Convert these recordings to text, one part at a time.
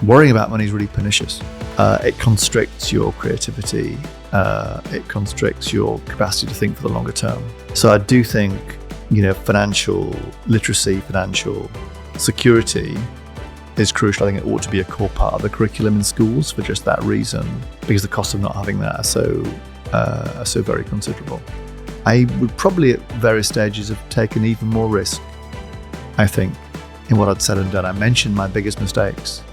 Worrying about money is really pernicious. It constricts your creativity. It constricts your capacity to think for the longer term. So I do think, financial literacy, financial security is crucial. I think it ought to be a core part of the curriculum in schools for just that reason, because the costs of not having that are so very considerable. I would probably at various stages have taken even more risk, I think, in what I'd said and done. I mentioned my biggest mistakes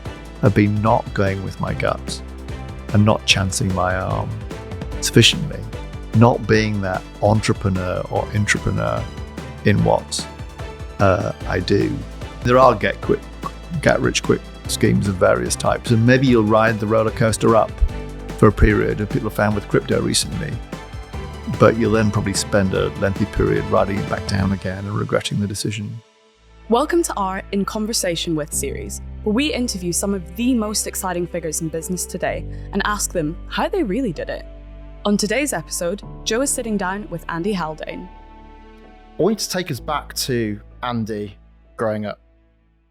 have been not going with my gut and not chancing my arm sufficiently, not being that entrepreneur or intrapreneur in what I do. There are get rich quick schemes of various types, and maybe you'll ride the roller coaster up for a period, and people have found with crypto recently, but you'll then probably spend a lengthy period riding it back down again and regretting the decision. Welcome to our In Conversation With series, where we interview some of the most exciting figures in business today and ask them how they really did it. On today's episode, Joe is sitting down with Andy Haldane. I want you to take us back to Andy growing up.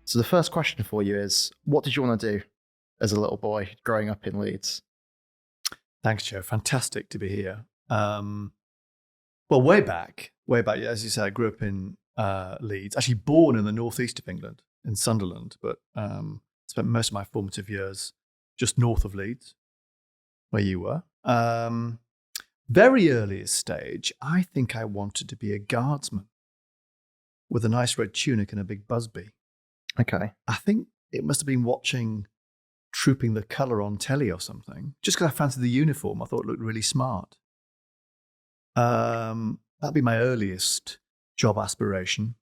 So the first question for you is, what did you want to do as a little boy growing up in Leeds? Thanks, Joe. Fantastic to be here. Well, way back, as you said, I grew up in Leeds, actually born in the northeast of England, in Sunderland, but spent most of my formative years just north of Leeds, where you were. Very earliest stage, I think I wanted to be a guardsman with a nice red tunic and a big busby. Okay. I think it must have been watching Trooping the Colour on telly or something, just because I fancied the uniform. I thought it looked really smart. That'd be my earliest job aspiration,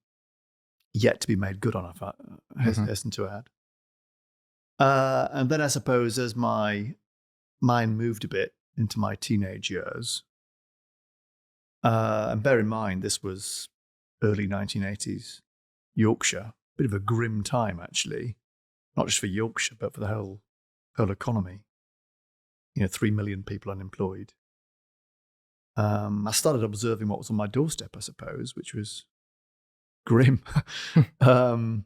yet to be made good on, I hasten to add. And then I suppose as my mind moved a bit into my teenage years, and bear in mind this was early 1980s Yorkshire, bit of a grim time actually, not just for Yorkshire but for the whole economy. 3 million people unemployed. I started observing what was on my doorstep, I suppose, which was grim, and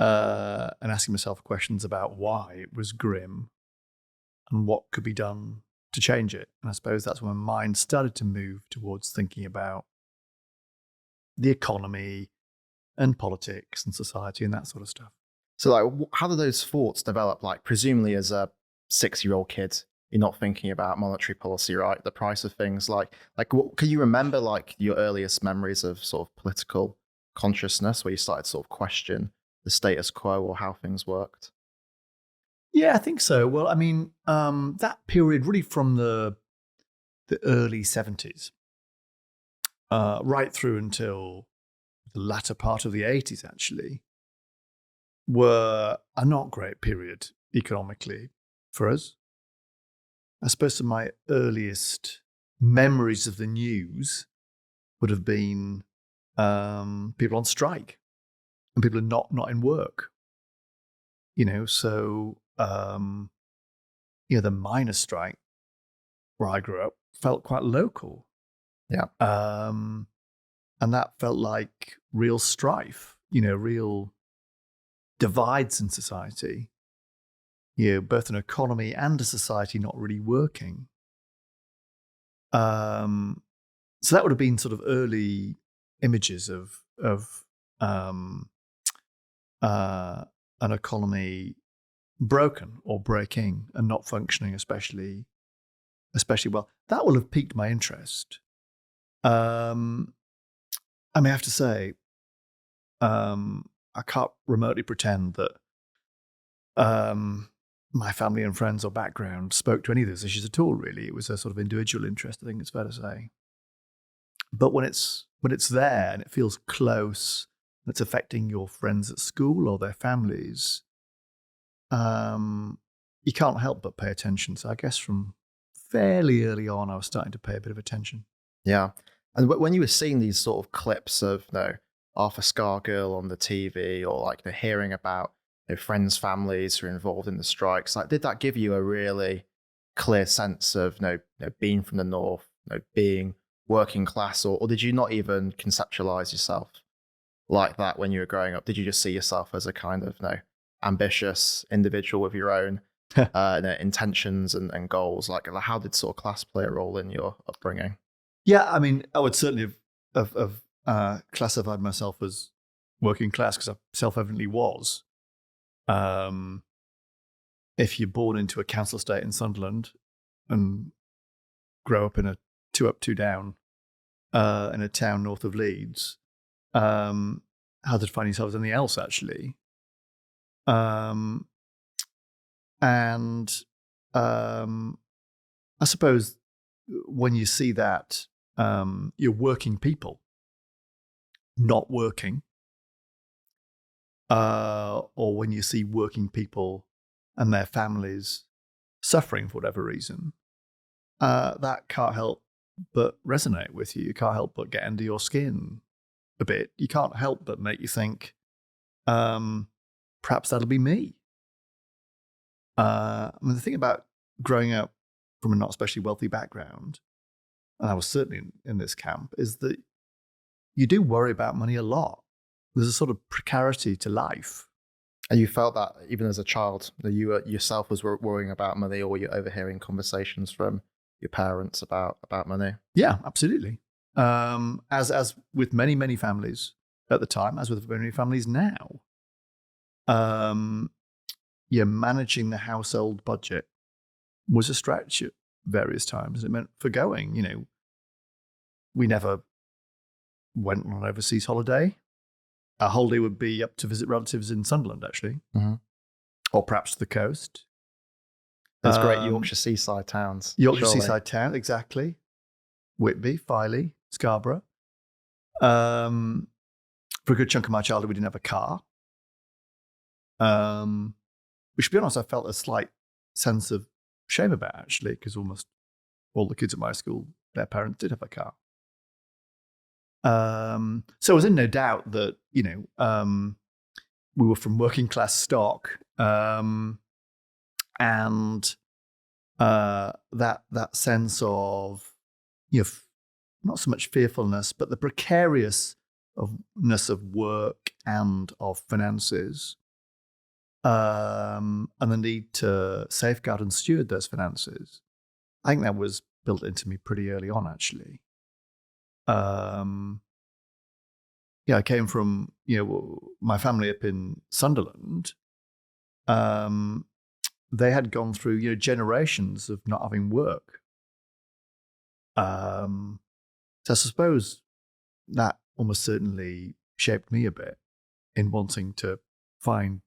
asking myself questions about why it was grim and what could be done to change it. And I suppose that's when my mind started to move towards thinking about the economy and politics and society and that sort of stuff. So how do those thoughts develop? Presumably as a 6-year-old kid, you're not thinking about monetary policy, right? The price of things. Can you remember your earliest memories of sort of political consciousness where you started to sort of question the status quo or how things worked? Yeah, I think so. Well, I mean, that period really from the early 70s, right through until the latter part of the 80s, actually, were a not great period economically for us. I suppose some of my earliest memories of the news would have been people on strike and people are not in work. So the miners' strike where I grew up felt quite local. Yeah. And that felt like real strife, real divides in society. Both an economy and a society not really working. So that would have been sort of early images of an economy broken or breaking and not functioning especially well. That will have piqued my interest. I have to say, I can't remotely pretend that my family and friends or background spoke to any of those issues at all, really. It was a sort of individual interest, I think it's fair to say. But when it's there and it feels close, and it's affecting your friends at school or their families, you can't help but pay attention. So I guess from fairly early on, I was starting to pay a bit of attention. Yeah. And when you were seeing these sort of clips of Arthur Scargill on the TV or hearing about friends, families who are involved in the strikes, did that give you a really clear sense of being from the north, being working class, or did you not even conceptualize yourself like that when you were growing up? Did you just see yourself as a kind of ambitious individual with your own intentions and goals. Like, how did sort of class play a role in your upbringing? Yeah, I mean, I would certainly have classified myself as working class because I self-evidently was. If you're born into a council estate in Sunderland and grow up in a 2 up, 2 down in a town north of Leeds, how to find yourself as anything else, actually. I suppose when you see that you're working people not working, or when you see working people and their families suffering for whatever reason, that can't help but resonate with you. You can't help but get under your skin a bit. You can't help but make you think, perhaps that'll be me. I mean, the thing about growing up from a not especially wealthy background, and I was certainly in this camp, is that you do worry about money a lot. There's a sort of precarity to life. And you felt that even as a child, that you yourself was worrying about money, or you're overhearing conversations from your parents about money? Yeah, absolutely. As with many families at the time, as with many families now, managing the household budget was a stretch at various times. It meant forgoing. We never went on an overseas holiday. Our holiday would be up to visit relatives in Sunderland, actually, or perhaps the coast. There's great Yorkshire seaside towns. Seaside town, exactly. Whitby, Filey, Scarborough. For a good chunk of my childhood, we didn't have a car. Which, to be honest, I felt a slight sense of shame about, actually, because almost all the kids at my school, their parents did have a car. So I was in no doubt that, we were from working class stock, and that sense of, not so much fearfulness, but the precariousness of work and of finances, and the need to safeguard and steward those finances. I think that was built into me pretty early on, actually. I came from, my family up in Sunderland. They had gone through, generations of not having work. So I suppose that almost certainly shaped me a bit in wanting to find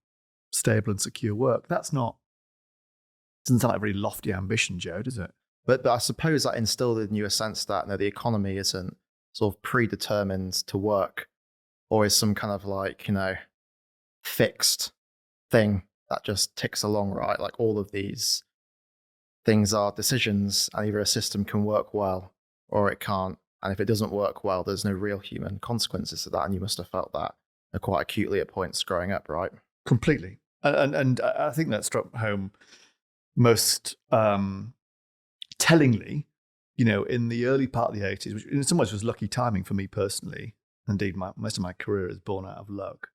stable and secure work. Doesn't sound like a very lofty ambition, Joe, does it? But I suppose that instilled in you a sense that the economy isn't sort of predetermined to work, or is some kind of fixed thing that just ticks along, right? Like, all of these things are decisions, and either a system can work well or it can't. And if it doesn't work well, there's no real human consequences to that. And you must have felt that quite acutely at points growing up, right? Completely. And I think that struck home most tellingly, in the early part of the 80s, which in some ways was lucky timing for me personally. Indeed, most of my career is born out of luck.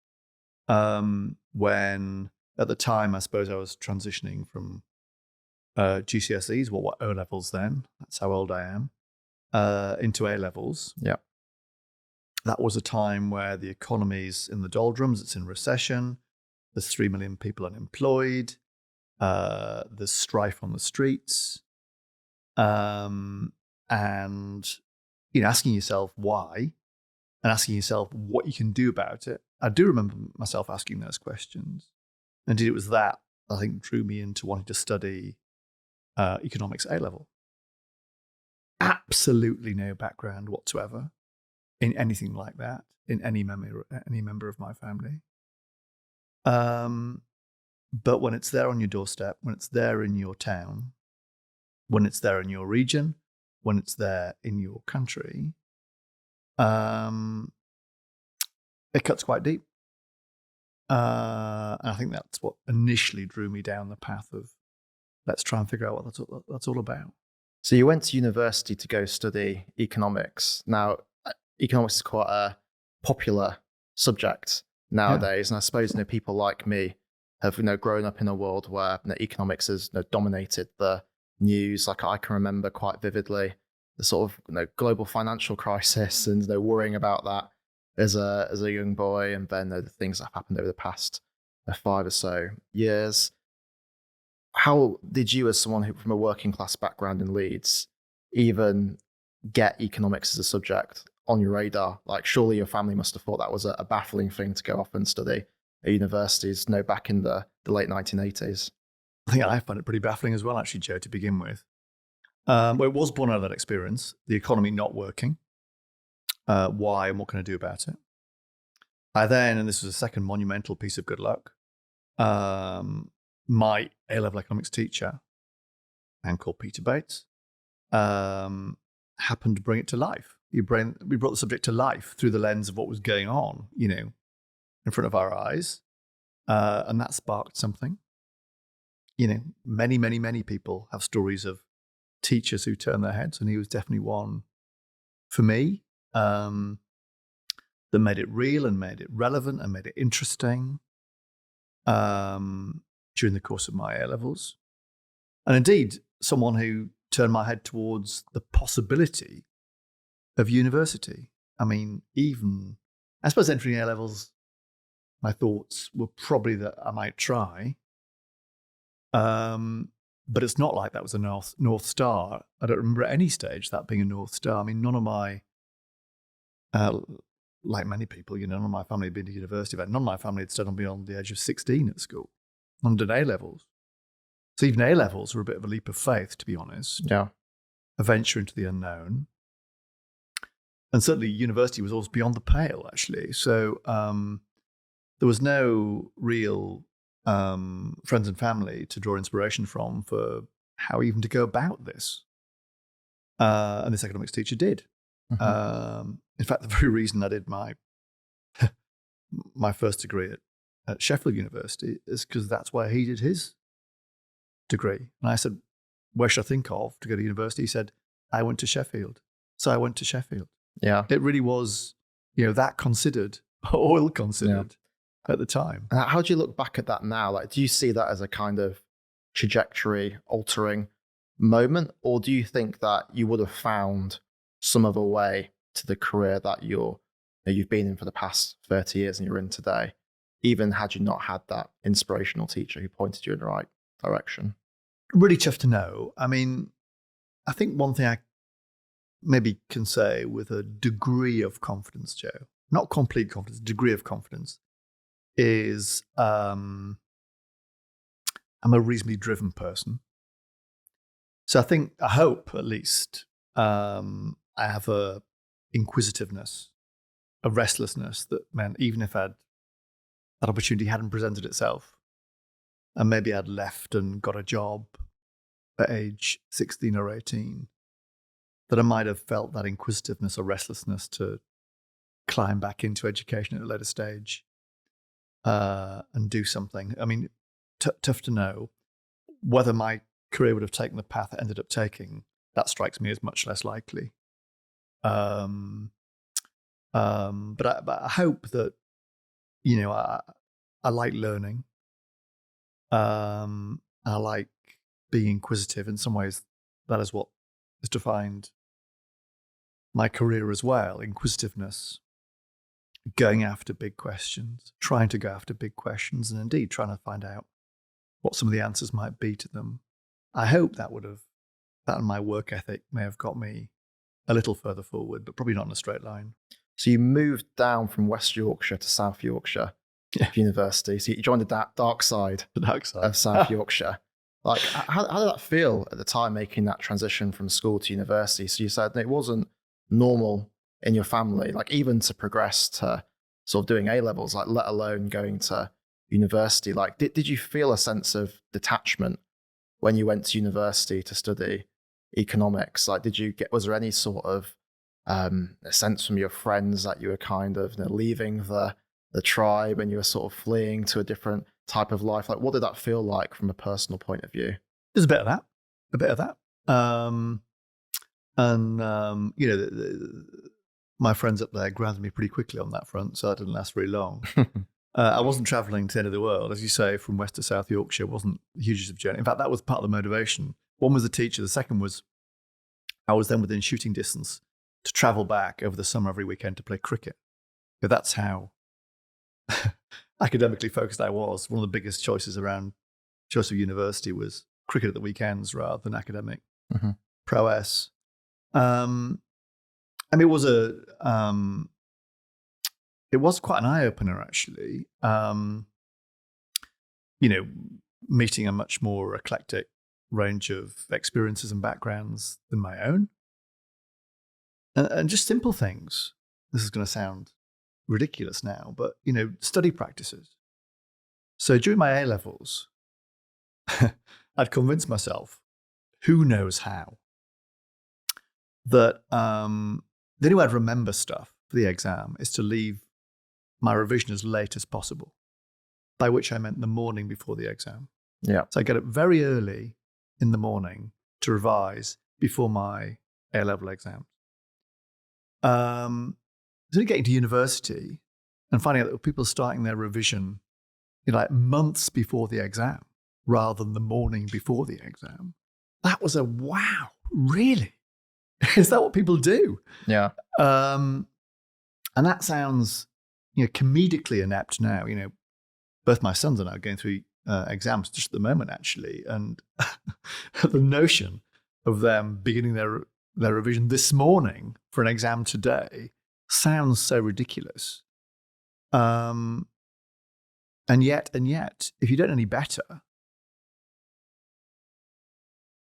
When, at the time, I suppose I was transitioning from GCSEs, what O-levels then, that's how old I am, into A-levels. Yeah. That was a time where the economy's in the doldrums, it's in recession, there's 3 million people unemployed, there's strife on the streets, and, asking yourself why, and asking yourself what you can do about it. I do remember myself asking those questions. Indeed, it was that I think drew me into wanting to study economics A-level. Absolutely no background whatsoever in anything like that, in any member of my family. But when it's there on your doorstep, when it's there in your town, when it's there in your region, when it's there in your country, it cuts quite deep. And I think that's what initially drew me down the path of, let's try and figure out what that's all about. So you went to university to go study economics. Now, economics is quite a popular subject nowadays. Yeah. And I suppose people like me have grown up in a world where economics has dominated the news. Like I can remember quite vividly the sort of global financial crisis and worrying about that as a young boy, and then the things that have happened over the past 5 or so years. How did you, as someone who from a working class background in Leeds, even get economics as a subject on your radar? Like, surely your family must have thought that was a baffling thing to go off and study at universities, back in the late 1980s. I think I find it pretty baffling as well, actually, Joe, to begin with. Well, it was born out of that experience, the economy not working. Why and what can I do about it? I then, and this was a second monumental piece of good luck, my A-level economics teacher, a man called Peter Bates, happened to bring it to life. We brought the subject to life through the lens of what was going on, in front of our eyes. And that sparked something. Many, many, many people have stories of teachers who turn their heads, and he was definitely one for me, that made it real and made it relevant and made it interesting during the course of my A-levels. And indeed, someone who turned my head towards the possibility of university. I mean, I suppose entering A-levels, my thoughts were probably that I might try. But it's not like that was a North Star. I don't remember at any stage that being a North Star. I mean, none of my, like many people, none of my family had been to university. None of my family had studied beyond the age of 16 at school. None did A-levels. So even A-levels were a bit of a leap of faith, to be honest. Yeah. A venture into the unknown. And certainly university was always beyond the pale, actually. So there was no real friends and family to draw inspiration from for how even to go about this. And this economics teacher did. Mm-hmm. In fact, the very reason I did my first degree at Sheffield University is because that's where he did his degree. And I said, where should I think of to go to university? He said, I went to Sheffield. So I went to Sheffield. Yeah. It really was, that considered, or ill considered at the time. And how do you look back at that now? Like, do you see that as a kind of trajectory altering moment? Or do you think that you would have found some other way to the career that you've been in for the past 30 years and you're in today, even had you not had that inspirational teacher who pointed you in the right direction? Really tough to know. I mean, I think one thing I maybe can say with a degree of confidence, Joe, not complete confidence, degree of confidence, is I'm a reasonably driven person. So I hope at least, I have a inquisitiveness, a restlessness that meant even if that opportunity hadn't presented itself, and maybe I'd left and got a job at age 16 or 18, that I might have felt that inquisitiveness or restlessness to climb back into education at a later stage and do something. I mean, tough to know. Whether my career would have taken the path it ended up taking, that strikes me as much less likely. But I hope that, I like learning. I like being inquisitive. In some ways, that is what has defined my career as well. Inquisitiveness, going after big questions, trying to go after big questions, and indeed trying to find out what some of the answers might be to them. I hope that and my work ethic may have got me a little further forward, but probably not in a straight line. So you moved down from West Yorkshire to South Yorkshire University. So you joined the dark side of South Yorkshire. Like, how did that feel at the time, making that transition from school to university? So you said it wasn't normal in your family, like even to progress to sort of doing A-levels, like let alone going to university. Like, did you feel a sense of detachment when you went to university to study economics? Like, was there any sort of a sense from your friends that you were kind of leaving the tribe and you were sort of fleeing to a different type of life? Like, what did that feel like from a personal point of view? There's a bit of that. My friends up there grounded me pretty quickly on that front, so that didn't last very long. I wasn't travelling to the end of the world. As you say, from West to South Yorkshire wasn't a huge journey. In fact, that was part of the motivation. One was the teacher. The second was I was then within shooting distance to travel back over the summer every weekend to play cricket. So that's how academically focused I was. One of the biggest choices around choice of university was cricket at the weekends rather than academic prowess. I mean, it was quite an eye opener actually. Meeting a much more eclectic range of experiences and backgrounds than my own, and just simple things. This is going to sound ridiculous now, but study practices. So during my A levels, I'd convinced myself, who knows how, that the only way I'd remember stuff for the exam is to leave my revision as late as possible, by which I meant the morning before the exam. Yeah. So I get up very early in the morning to revise before my A-level exam. Then getting to university and finding out that people starting their revision like months before the exam rather than the morning before the exam. That was a wow, really? Is that what people do? Yeah. And that sounds, comedically inept now. Both my sons are now going through exams just at the moment, actually. And the notion of them beginning their revision this morning for an exam today sounds so ridiculous. And yet, if you don't know any better,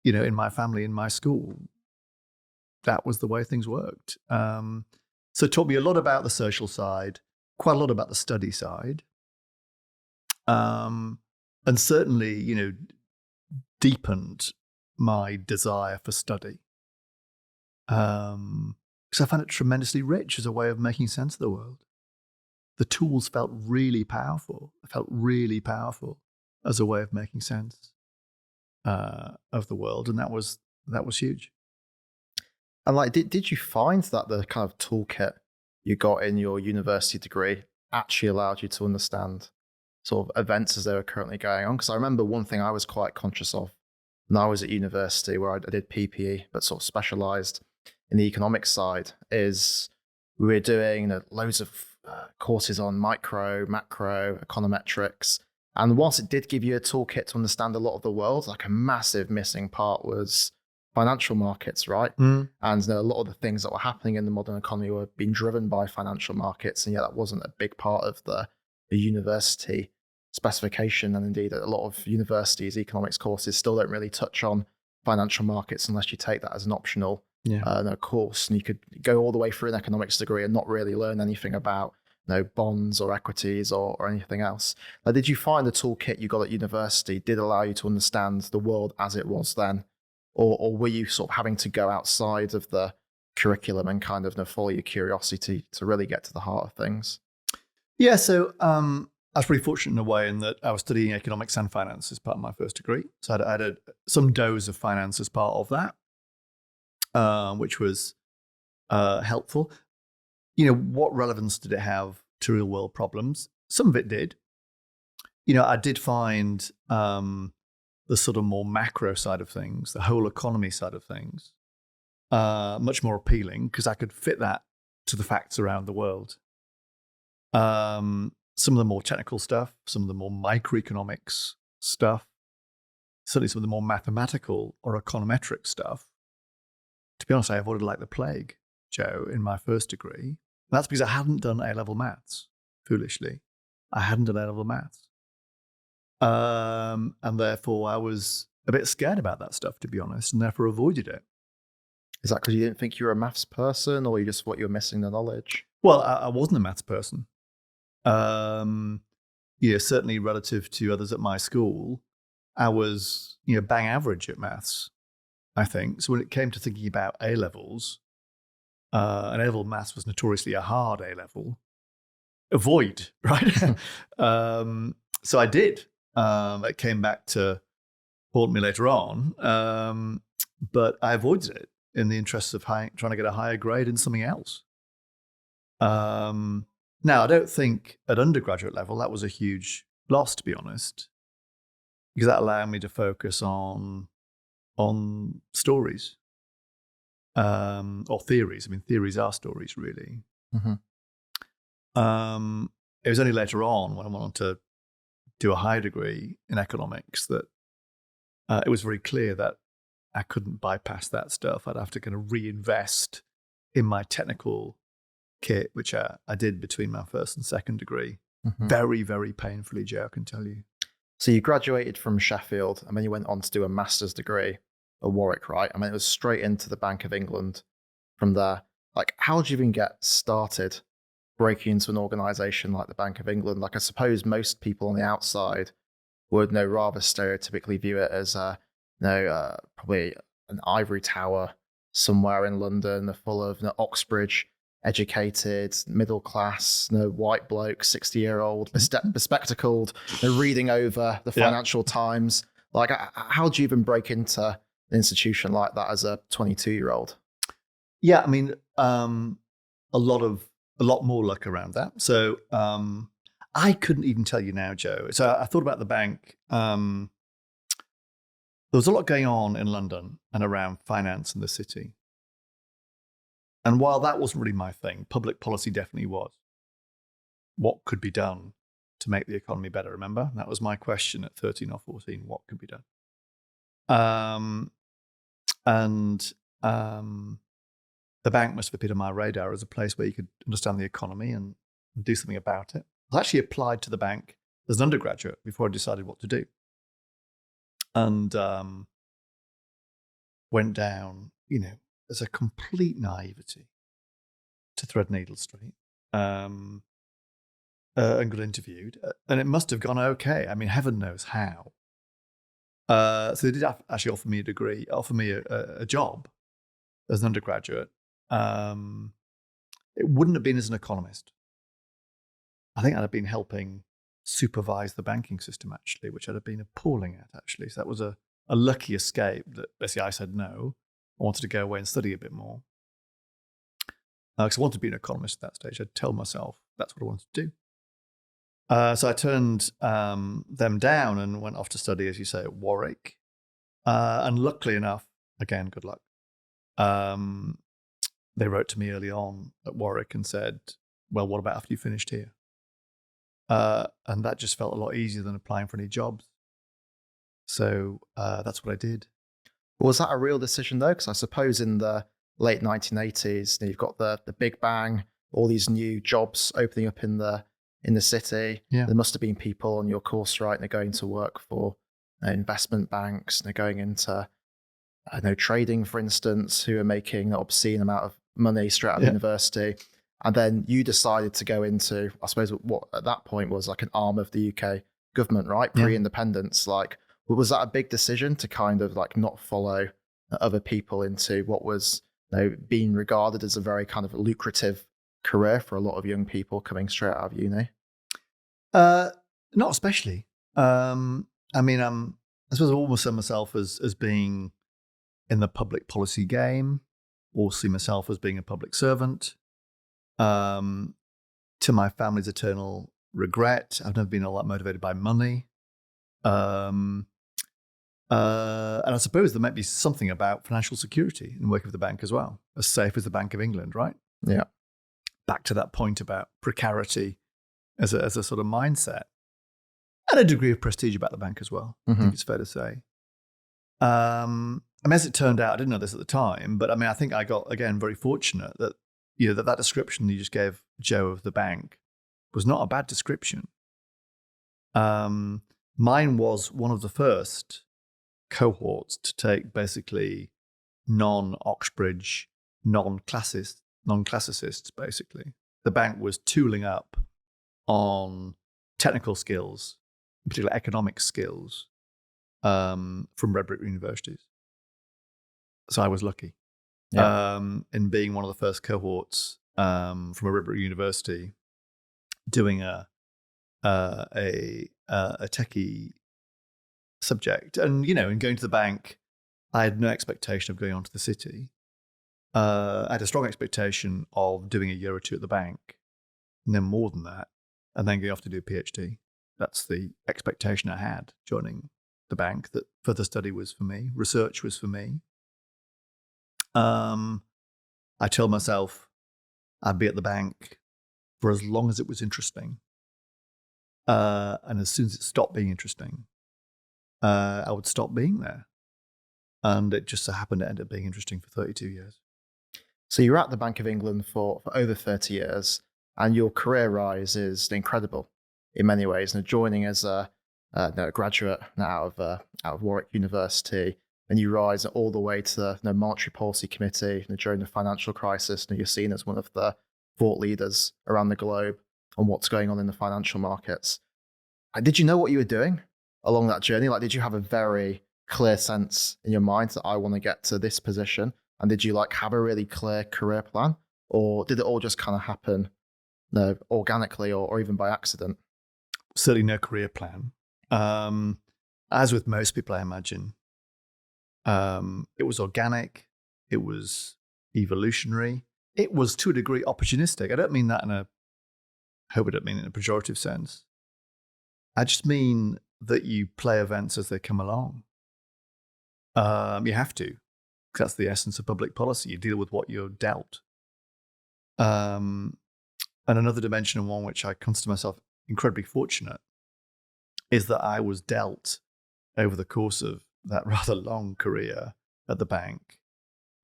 in my family, in my school, that was the way things worked. So it taught me a lot about the social side, quite a lot about the study side. And certainly, deepened my desire for study. Because I found it tremendously rich as a way of making sense of the world. The tools felt really powerful. It felt really powerful as a way of making sense of the world. And that was huge. And did you find that the kind of toolkit you got in your university degree actually allowed you to understand sort of events as they were currently going on? Because I remember one thing I was quite conscious of when I was at university, where I did PPE, but sort of specialized in the economics side, is we were doing loads of courses on micro, macro, econometrics. And whilst it did give you a toolkit to understand a lot of the world, like a massive missing part was financial markets, right? And a lot of the things that were happening in the modern economy were being driven by financial markets, and yet that wasn't a big part of the university specification. And indeed, a lot of universities' economics courses still don't really touch on financial markets unless you take that as an optional course. And you could go all the way through an economics degree and not really learn anything about bonds or equities or anything else. Did you find the toolkit you got at university did allow you to understand the world as it was then? Or were you sort of having to go outside of the curriculum and kind of follow your curiosity to really get to the heart of things? Yeah, so I was pretty fortunate in a way in that I was studying economics and finance as part of my first degree. So I had some dose of finance as part of that, which was helpful. What relevance did it have to real world problems? Some of it did. I did find the sort of more macro side of things, the whole economy side of things, much more appealing because I could fit that to the facts around the world. Some of the more technical stuff, some of the more microeconomics stuff, certainly some of the more mathematical or econometric stuff. To be honest, I avoided like the plague, Joe, in my first degree. And that's because I hadn't done A-level maths, foolishly. I hadn't done A-level maths. And therefore, I was a bit scared about that stuff, to be honest, and therefore avoided it. Is that because you didn't think you were a maths person, or you just thought you were missing the knowledge? Well, I wasn't a maths person. Certainly relative to others at my school, I was, bang average at maths, I think. So when it came to thinking about A-levels, and A-level maths was notoriously a hard A-level, avoid, right? So I did. It came back to haunt me later on, but I avoided it in the interests of trying to get a higher grade in something else. Now, I don't think at undergraduate level that was a huge loss, to be honest, because that allowed me to focus on stories or theories. I mean, theories are stories, really. Mm-hmm. It was only later on when I wanted to do a higher degree in economics that it was very clear that I couldn't bypass that stuff. I'd have to kind of reinvest in my technical kit, which I did between my first and second degree. Mm-hmm. Very, very painfully, Joe, I can tell you. So you graduated from Sheffield and then you went on to do a master's degree at Warwick, right? I mean, it was straight into the Bank of England from there. Like, how did you even get started breaking into an organization like the Bank of England? Like, I suppose most people on the outside would rather stereotypically view it as probably an ivory tower somewhere in London, full of Oxbridge educated, middle class, white bloke, 60-year-old, bespectacled, reading over the Financial Times. Like, how do you even break into an institution like that as a 22-year-old? Yeah, I mean, a lot more luck around that. So I couldn't even tell you now, Joe. So I thought about the bank. There was a lot going on in London and around finance in the city. And while that wasn't really my thing, public policy definitely was. What could be done to make the economy better? Remember? That was my question at 13 or 14. What could be done? The bank must have appeared on my radar as a place where you could understand the economy and do something about it. I actually applied to the bank as an undergraduate before I decided what to do. And went down, as a complete naivety to Threadneedle Street and got interviewed. And it must have gone okay. I mean, heaven knows how. So they did actually offer me a job as an undergraduate. It wouldn't have been as an economist. I think I'd have been helping supervise the banking system, actually, which I'd have been appalling at, actually. So that was a lucky escape that basically I said no. I wanted to go away and study a bit more. Because I wanted to be an economist at that stage. I'd tell myself that's what I wanted to do. So I turned them down and went off to study, as you say, at Warwick. And luckily enough, again, good luck, they wrote to me early on at Warwick and said, well, what about after you finished here? And that just felt a lot easier than applying for any jobs. So that's what I did. Was that a real decision, though? Because I suppose in the late 1980s, you've got the Big Bang, all these new jobs opening up in the city. Yeah. There must have been people on your course, right? They're going to work for investment banks. They're going into trading, for instance, who are making an obscene amount of money straight out of university. And then you decided to go into, I suppose, what at that point was like an arm of the UK government, right? Pre-independence. Like, was that a big decision to kind of like not follow other people into what was being regarded as a very kind of lucrative career for a lot of young people coming straight out of uni? Not especially. I mean, I suppose I almost see myself as being in the public policy game, or see myself as being a public servant. To my family's eternal regret, I've never been all that motivated by money. And I suppose there might be something about financial security in working with the bank as well, as safe as the Bank of England, right? Yeah. Back to that point about precarity as a sort of mindset, and a degree of prestige about the bank as well. I think it's fair to say. I mean, as it turned out, I didn't know this at the time, but I mean, I think I got, again, very fortunate that that description you just gave, Joe, of the bank was not a bad description. Mine was one of the first cohorts to take basically non-Oxbridge, non-classicists, basically. The bank was tooling up on technical skills, in particular economic skills, from red brick universities. So I was lucky in being one of the first cohorts from a red brick university doing a techie subject. And, in going to the bank, I had no expectation of going on to the city. I had a strong expectation of doing a year or two at the bank no more than that, and then going off to do a PhD. That's the expectation I had joining the bank, that further study was for me, research was for me. I told myself I'd be at the bank for as long as it was interesting. And as soon as it stopped being interesting, I would stop being there. And it just so happened to end up being interesting for 32 years. So you were at the Bank of England for over 30 years, and your career rise is incredible in many ways. And joining as a graduate out of Warwick University, and you rise all the way to the Monetary Policy Committee during the financial crisis, and you're seen as one of the thought leaders around the globe on what's going on in the financial markets. Did you know what you were doing along that journey? Like, did you have a very clear sense in your mind that I want to get to this position? And did you have a really clear career plan, or did it all just kind of happen organically or even by accident? Certainly no career plan. As with most people, I imagine, it was organic, it was evolutionary, it was to a degree opportunistic. I don't mean that I hope I don't mean it in a pejorative sense. I just mean that you play events as they come along. You have to, because that's the essence of public policy. You deal with what you're dealt. And another dimension, and one which I consider myself incredibly fortunate, is that I was dealt, over the course of that rather long career at the bank,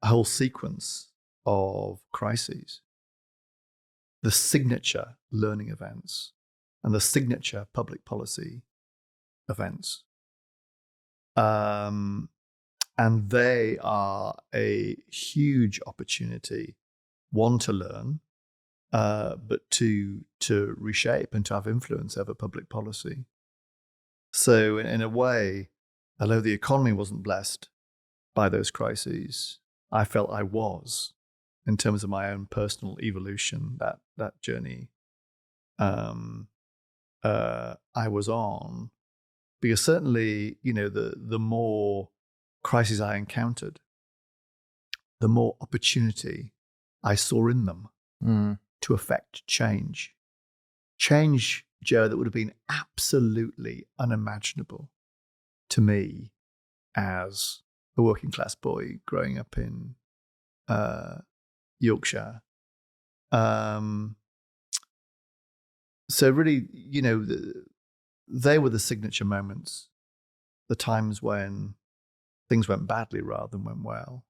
a whole sequence of crises. The signature learning events and the signature public policy events. And they are a huge opportunity, one, to learn, but two, to reshape and to have influence over public policy. So in a way, although the economy wasn't blessed by those crises, I felt I was, in terms of my own personal evolution, that journey I was on. Because certainly, the more crises I encountered, the more opportunity I saw in them to affect change. Change, Joe, that would have been absolutely unimaginable to me as a working class boy growing up in Yorkshire. So really, they were the signature moments, the times when things went badly rather than went well.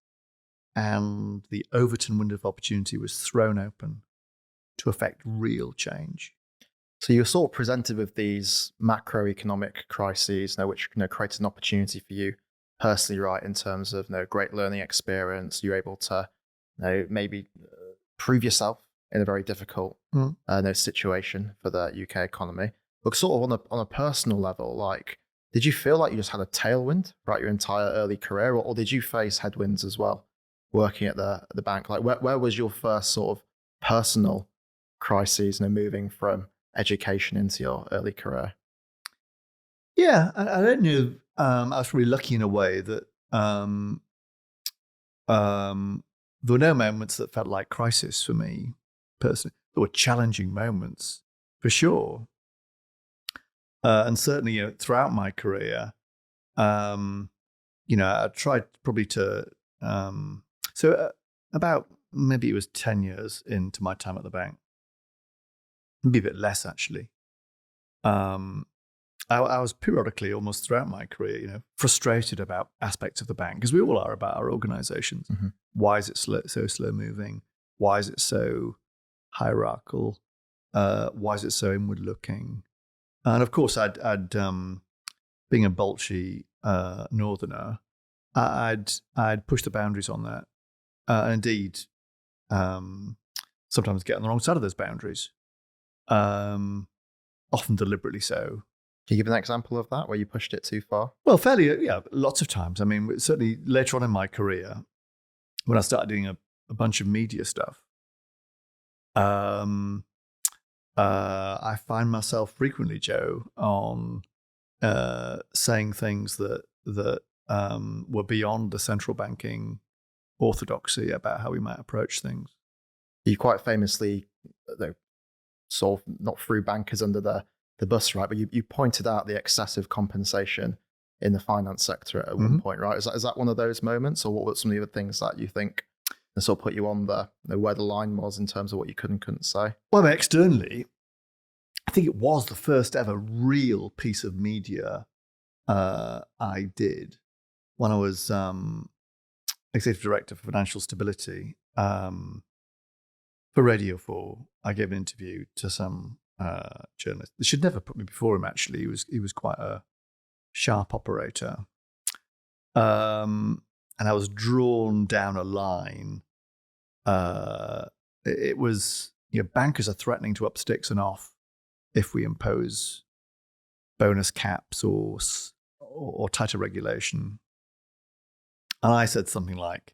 And the Overton window of opportunity was thrown open to affect real change. So you're sort of presented with these macroeconomic crises, which created an opportunity for you personally, right? In terms of great learning experience, you're able to maybe prove yourself in a very difficult situation for the UK economy. But sort of on a personal level, did you feel like you just had a tailwind throughout your entire early career, or did you face headwinds as well working at the bank? Where was your first sort of personal crises, moving from education into your early career? Yeah, I don't know. I was really lucky in a way that there were no moments that felt like crisis for me personally. There were challenging moments, for sure. And certainly, throughout my career, I tried probably to. About maybe it was 10 years into my time at the bank, maybe a bit less actually. I was periodically, almost throughout my career, frustrated about aspects of the bank, because we all are about our organizations. Mm-hmm. Why is it so slow moving? Why is it so hierarchical? Why is it so inward looking? And of course, I'd being a Bolshe northerner, I'd push the boundaries on that, and indeed, sometimes get on the wrong side of those boundaries, often deliberately so. Can you give an example of that, where you pushed it too far? Well, lots of times. I mean, certainly later on in my career, when I started doing a bunch of media stuff, I find myself frequently, Joe, on saying things that were beyond the central banking orthodoxy about how we might approach things. You quite famously sort of not threw bankers under the bus, right? But you pointed out the excessive compensation in the finance sector at one point, right? Is that one of those moments, or what were some of the other things that you think and sort of put you on where the line was in terms of what you could and couldn't say? Well, externally, I think it was the first ever real piece of media I did when I was executive director for financial stability for Radio 4. I gave an interview to some journalist. They should never put me before him, actually. He was quite a sharp operator. And I was drawn down a line. It was, bankers are threatening to up sticks and off if we impose bonus caps or tighter regulation. And I said something like,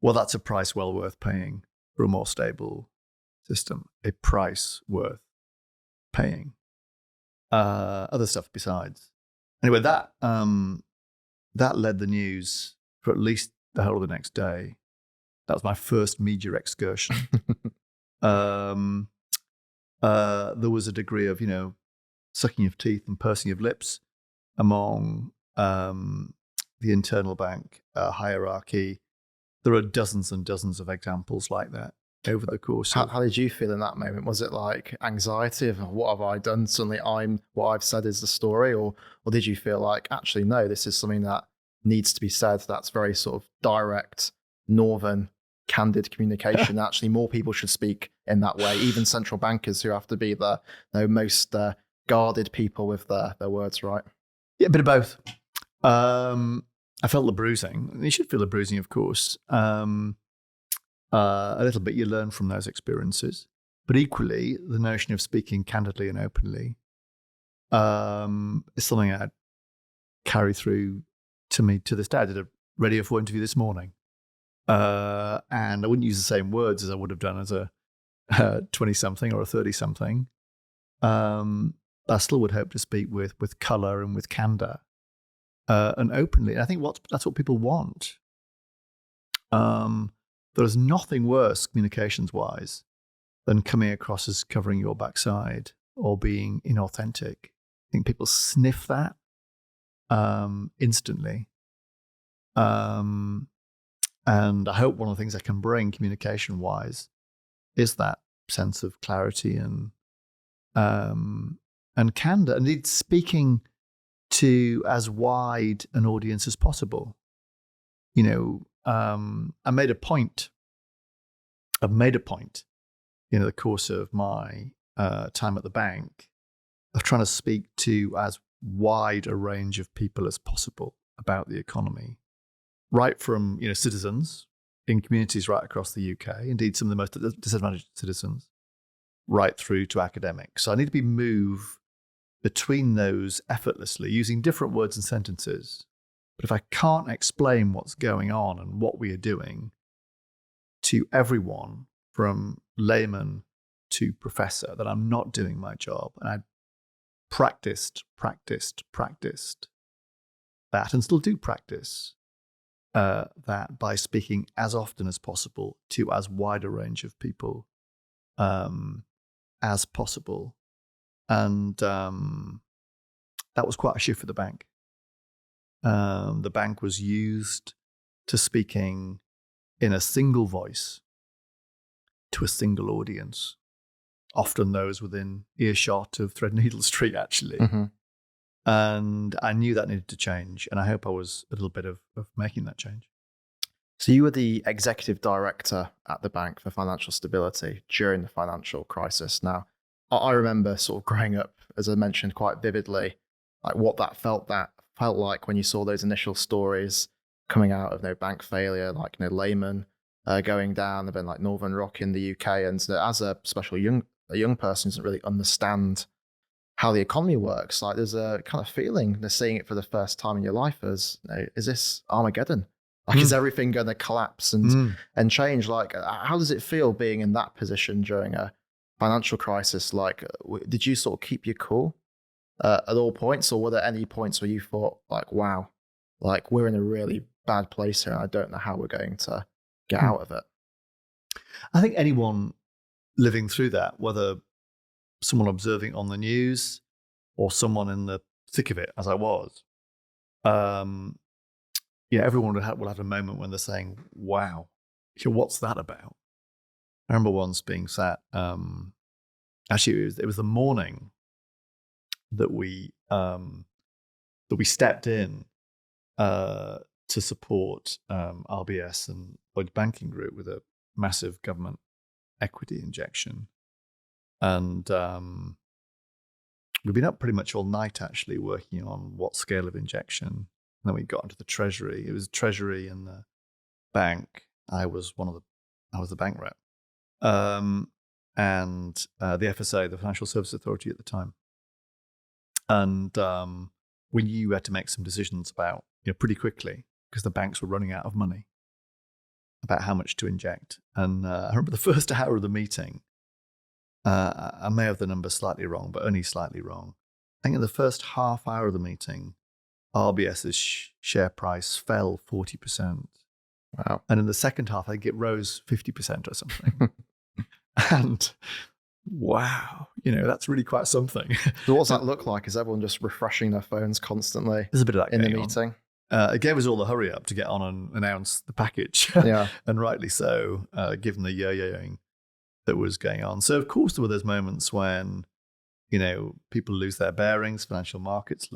well, that's a price well worth paying for a more stable system, a price worth paying. Other stuff besides. Anyway, that led the news for at least the whole of the next day. That was my first media excursion. There was a degree of, sucking of teeth and pursing of lips among the internal bank hierarchy. There are dozens and dozens of examples like that over the course. How did you feel in that moment? Was it like anxiety of what have I done? Suddenly what I've said is the story, or did you feel like, actually, no, this is something that needs to be said? That's very sort of direct, northern, candid communication. Actually, more people should speak in that way. Even central bankers, who have to be the most guarded people with their words, right? Yeah, a bit of both. I felt the bruising. You should feel the bruising, of course. A little bit you learn from those experiences. But equally, the notion of speaking candidly and openly is something I carry through to me to this day. I did a Radio 4 interview this morning. And I wouldn't use the same words as I would have done as a 20-something or a 30-something. I still would hope to speak with colour and with candour and openly. And I think that's what people want. There's nothing worse communications-wise than coming across as covering your backside or being inauthentic. I think people sniff that instantly. And I hope one of the things I can bring communication-wise is that sense of clarity and candor. Indeed, speaking to as wide an audience as possible. I made a point. I've made a point in the course of my time at the bank of trying to speak to as wide a range of people as possible about the economy, right from citizens in communities right across the UK, indeed some of the most disadvantaged citizens, right through to academics. So I need to move between those effortlessly, using different words and sentences. But if I can't explain what's going on and what we are doing to everyone, from layman to professor, then I'm not doing my job. And I practiced that, and still do practice that by speaking as often as possible to as wide a range of people as possible. And that was quite a shift for the bank. The bank was used to speaking in a single voice to a single audience, often those within earshot of Threadneedle Street, actually. Mm-hmm. And I knew that needed to change, and I hope I was a little bit of making that change. So you were the executive director at the bank for financial stability during the financial crisis. Now, I remember sort of growing up, as I mentioned quite vividly, like what that felt like when you saw those initial stories coming out of bank failure, like Lehman going down, and then like Northern Rock in the UK. And as a young person who doesn't really understand how the economy works, like there's a kind of feeling they're seeing it for the first time in your life as, is this Armageddon? Like, is everything going to collapse and change? Like, how does it feel being in that position during a financial crisis? Like, did you sort of keep your cool at all points, or were there any points where you thought, like, wow, like we're in a really bad place here and I don't know how we're going to get out of it? I think anyone living through that, whether someone observing on the news or someone in the thick of it, as I was, everyone will have a moment when they're saying, wow, what's that about? I remember once being sat, actually it was the morning that we stepped in to support RBS and Lloyds Banking Group with a massive government equity injection. And we've been up pretty much all night actually working on what scale of injection. And then we got into the Treasury. It was Treasury and the bank. I was the bank rep. And the FSA, the Financial Services Authority at the time. And we knew we had to make some decisions about, pretty quickly, because the banks were running out of money, about how much to inject. And I remember the first hour of the meeting, I may have the numbers slightly wrong, but only slightly wrong. I think in the first half hour of the meeting, RBS's share price fell 40%. Wow. And in the second half, I think it rose 50% or something. And wow, that's really quite something. So what does that look like? Is everyone just refreshing their phones constantly? There's a bit of that in the going on. meeting. It gave us all the hurry up to get on and announce the package. Yeah. And rightly so, given the yo-yoing that was going on. So of course there were those moments when, people lose their bearings, financial markets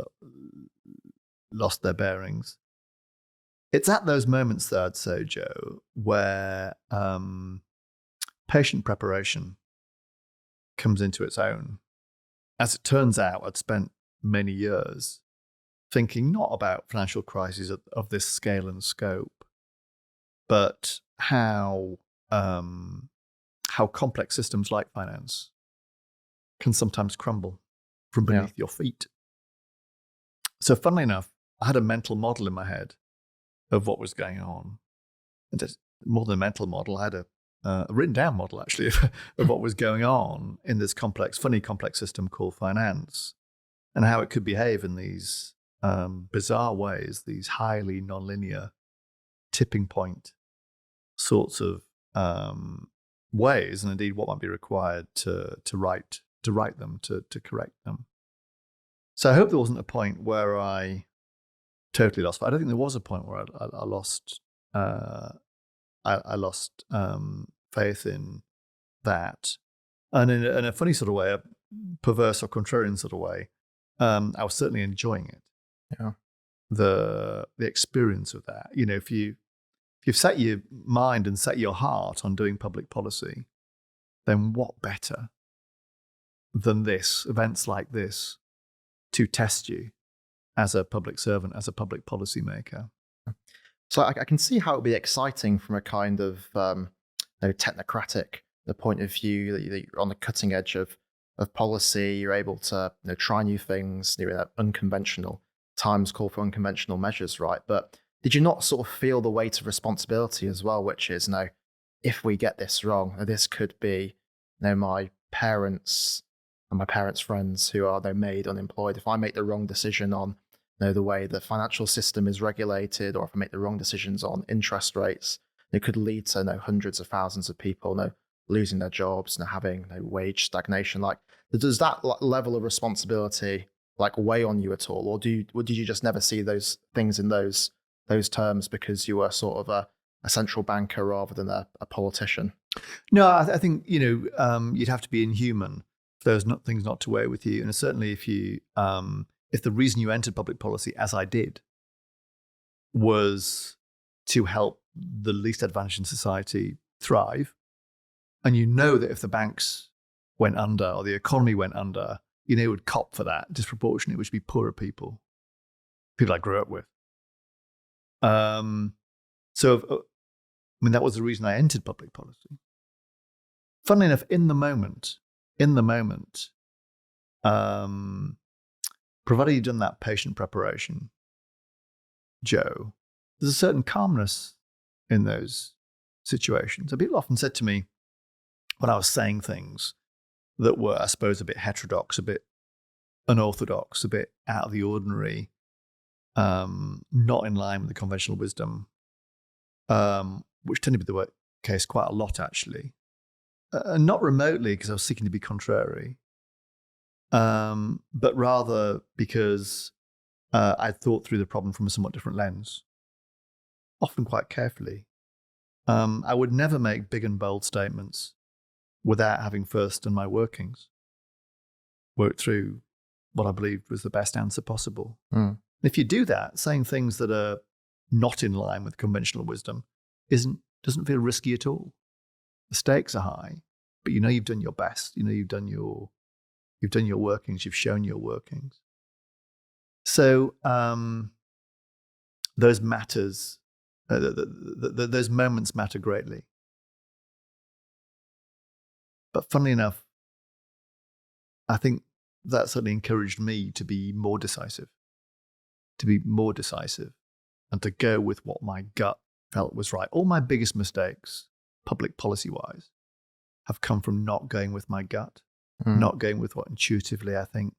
lost their bearings. It's at those moments, though, I'd say, Joe, where patient preparation comes into its own. As it turns out, I'd spent many years thinking not about financial crises of this scale and scope, but how complex systems like finance can sometimes crumble from beneath your feet. So funnily enough, I had a mental model in my head of what was going on. And more than a mental model, I had a written down model, actually, of what was going on in this funny complex system called finance, and how it could behave in these bizarre ways, these highly nonlinear tipping point sorts of ways, and indeed what might be required to right them, to correct them. So I hope there wasn't a point where I totally lost. But I don't think there was a point where I lost. I lost faith in that, and in a funny sort of way, a perverse or contrarian sort of way, I was certainly enjoying it. Yeah, the experience of that. If you've set your mind and set your heart on doing public policy, then what better than events like this, to test you as a public servant, as a public policy maker. So I can see how it would be exciting from a kind of technocratic point of view, that you're on the cutting edge of policy. You're able to try new things, unconventional times call for unconventional measures, right? But did you not sort of feel the weight of responsibility as well, which is, if we get this wrong, this could be my parents and my parents' friends who are made unemployed. If I make the wrong decision on the way the financial system is regulated, or if I make the wrong decisions on interest rates, it could lead to hundreds of thousands of people losing their jobs and having wage stagnation. Does that level of responsibility weigh on you at all, or did you just never see those things in those terms because you were sort of a central banker rather than a politician? No, I think you'd have to be inhuman for those things not to weigh with you, and certainly if you if the reason you entered public policy, as I did, was to help the least advantaged in society thrive, and that if the banks went under or the economy went under, would cop for that disproportionately, which would be poorer people I grew up with. So, that was the reason I entered public policy. Funnily enough, in the moment, provided you've done that patient preparation, Joe, there's a certain calmness in those situations. And people often said to me, when I was saying things that were, I suppose, a bit heterodox, a bit unorthodox, a bit out of the ordinary, not in line with the conventional wisdom, which tended to be the case quite a lot, actually. Not remotely because I was seeking to be contrary, but rather because I thought through the problem from a somewhat different lens, often quite carefully. I would never make big and bold statements without having first done my workings, worked through what I believed was the best answer possible. If you do that, saying things that are not in line with conventional wisdom doesn't feel risky at all. The stakes are high, but you know you've done your best. You know you've done your workings. You've shown your workings. So those matters, those moments matter greatly. But funnily enough, I think that certainly encouraged me to be more decisive, and to go with what my gut felt was right. All my biggest mistakes, public policy-wise, have come from not going with my gut, not going with what intuitively I think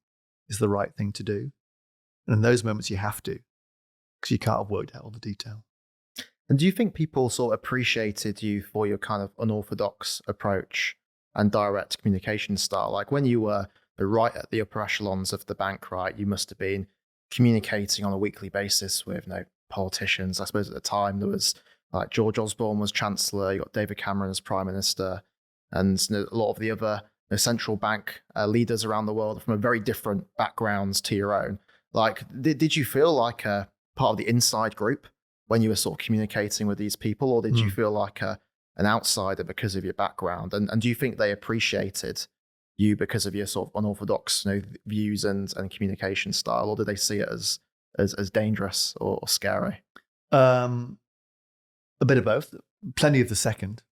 is the right thing to do. And in those moments, you have to, because you can't have worked out all the detail. And do you think people sort of appreciated you for your kind of unorthodox approach and direct communication style? Like when you were right at the upper echelons of the bank, right, you must have been communicating on a weekly basis with politicians. I suppose at the time there was like George Osborne was Chancellor, you got David Cameron as Prime Minister, and a lot of the other central bank leaders around the world from a very different backgrounds to your own. Like, did you feel like a part of the inside group when you were sort of communicating with these people, or did you feel like an outsider because of your background? And do you think they appreciated you because of your sort of unorthodox views and communication style, or did they see it as dangerous or scary? A bit of both. Plenty of the second.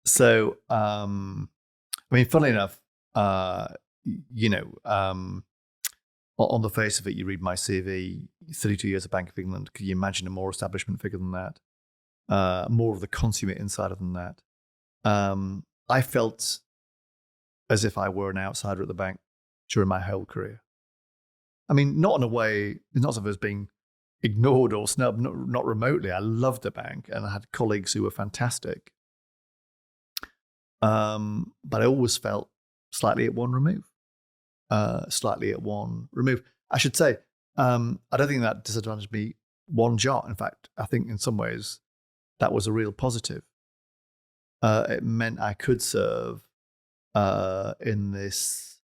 So, I mean, funnily enough, on the face of it, you read my CV, 32 years at Bank of England. Could you imagine a more establishment figure than that? More of the consummate insider than that. I felt as if I were an outsider at the bank during my whole career. I mean, not in a way, it's not as if I was being ignored or snubbed, not remotely. I loved the bank and I had colleagues who were fantastic. But I always felt slightly at one remove. I should say, I don't think that disadvantaged me one jot. In fact, I think in some ways that was a real positive. It meant I could serve in this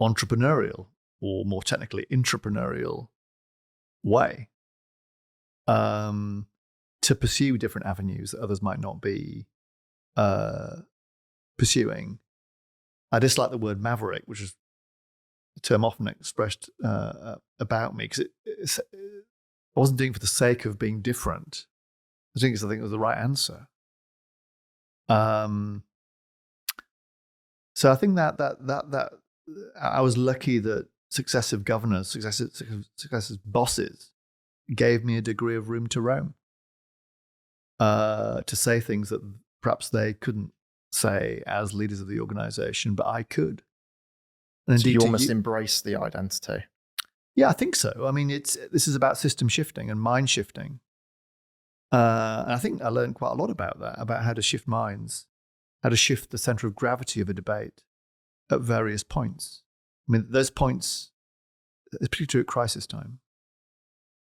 entrepreneurial, or more technically intrapreneurial way, to pursue different avenues that others might not be pursuing. I dislike the word maverick, which is a term often expressed about me, because I wasn't doing it for the sake of being different. I think it was the right answer. So I think that I was lucky that successive governors, successive bosses, gave me a degree of room to roam, to say things that perhaps they couldn't say as leaders of the organization, but I could. And so you almost embrace the identity. Yeah, I think so. I mean, this is about system shifting and mind shifting. And I think I learned quite a lot about that, about how to shift minds, how to shift the center of gravity of a debate at various points. I mean, those points, it's particularly true at crisis time.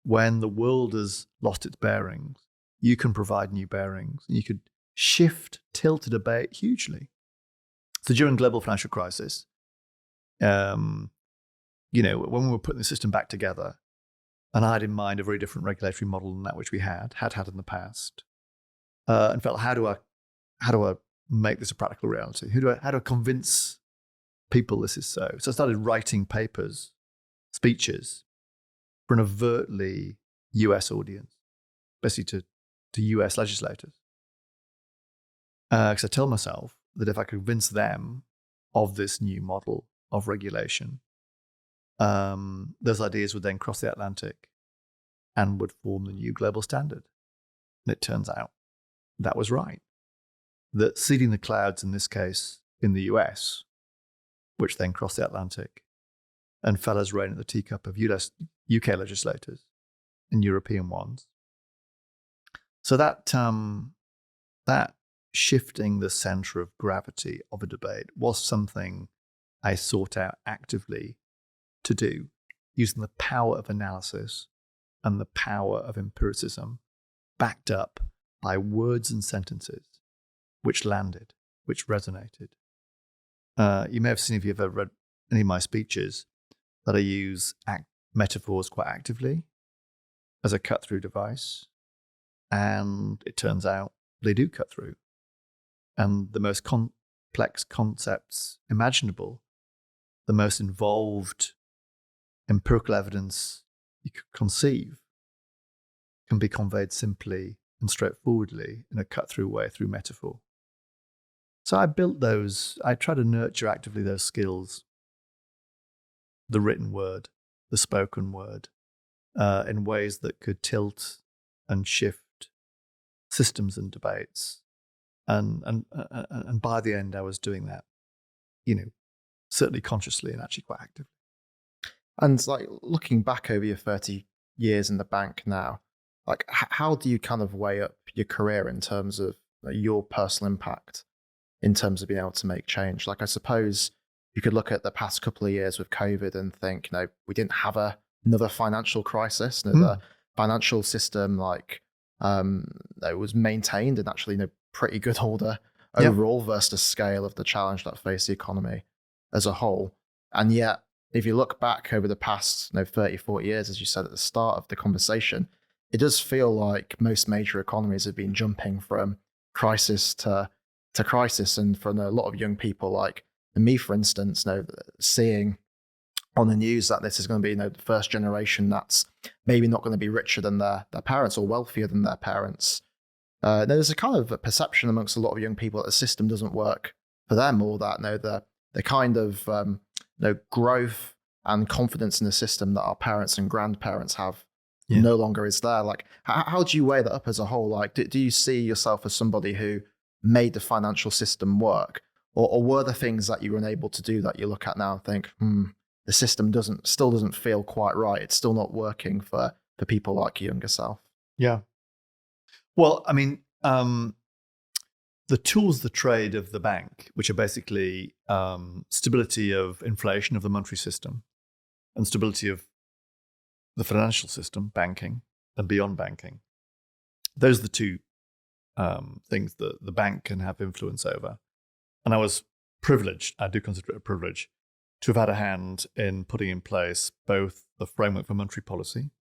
When the world has lost its bearings, you can provide new bearings. And you could tilt a debate hugely. So during global financial crisis, when we were putting the system back together, and I had in mind a very different regulatory model than that which we had in the past, and felt, how do I make this a practical reality? How do I convince people this is so? So I started writing speeches for an overtly US audience, basically to US legislators. Because I tell myself that if I could convince them of this new model of regulation, those ideas would then cross the Atlantic and would form the new global standard. And it turns out that was right. That seeding the clouds, in this case, in the US, which then crossed the Atlantic and fell as rain at the teacup of UK legislators and European ones. So that shifting the center of gravity of a debate was something I sought out actively to do using the power of analysis and the power of empiricism, backed up by words and sentences which landed, which resonated. You may have seen, if you've ever read any of my speeches, that I use metaphors quite actively as a cut-through device. And it turns out they do cut through. And the most complex concepts imaginable, the most involved empirical evidence you could conceive, can be conveyed simply and straightforwardly in a cut-through way through metaphor. So I built those, I try to nurture actively those skills, the written word, the spoken word, in ways that could tilt and shift systems and debates. And by the end, I was doing that, certainly consciously and actually quite actively. And like looking back over your 30 years in the bank now, like how do you kind of weigh up your career in terms of your personal impact, in terms of being able to make change? Like, I suppose you could look at the past couple of years with COVID and think, we didn't have another financial crisis. The financial system, it was maintained and actually pretty good order overall versus the scale of the challenge that faced the economy as a whole. And yet, if you look back over the past 30, 40 years, as you said at the start of the conversation, it does feel like most major economies have been jumping from crisis to crisis. And for a lot of young people like me, for instance, seeing on the news that this is going to be the first generation that's maybe not going to be richer than their parents or wealthier than their parents. There's a kind of a perception amongst a lot of young people that the system doesn't work for them, or that the kind of growth and confidence in the system that our parents and grandparents have no longer is there. Like, how do you weigh that up as a whole? Like, do you see yourself as somebody who made the financial system work, or were there things that you were unable to do that you look at now and think, the system still doesn't feel quite right. It's still not working for people like your younger self. Yeah. Well, I mean, the tools, the trade of the bank, which are basically stability of inflation of the monetary system and stability of the financial system, banking and beyond banking. Those are the two things that the bank can have influence over. And I was privileged, I do consider it a privilege, to have had a hand in putting in place both the framework for monetary policy,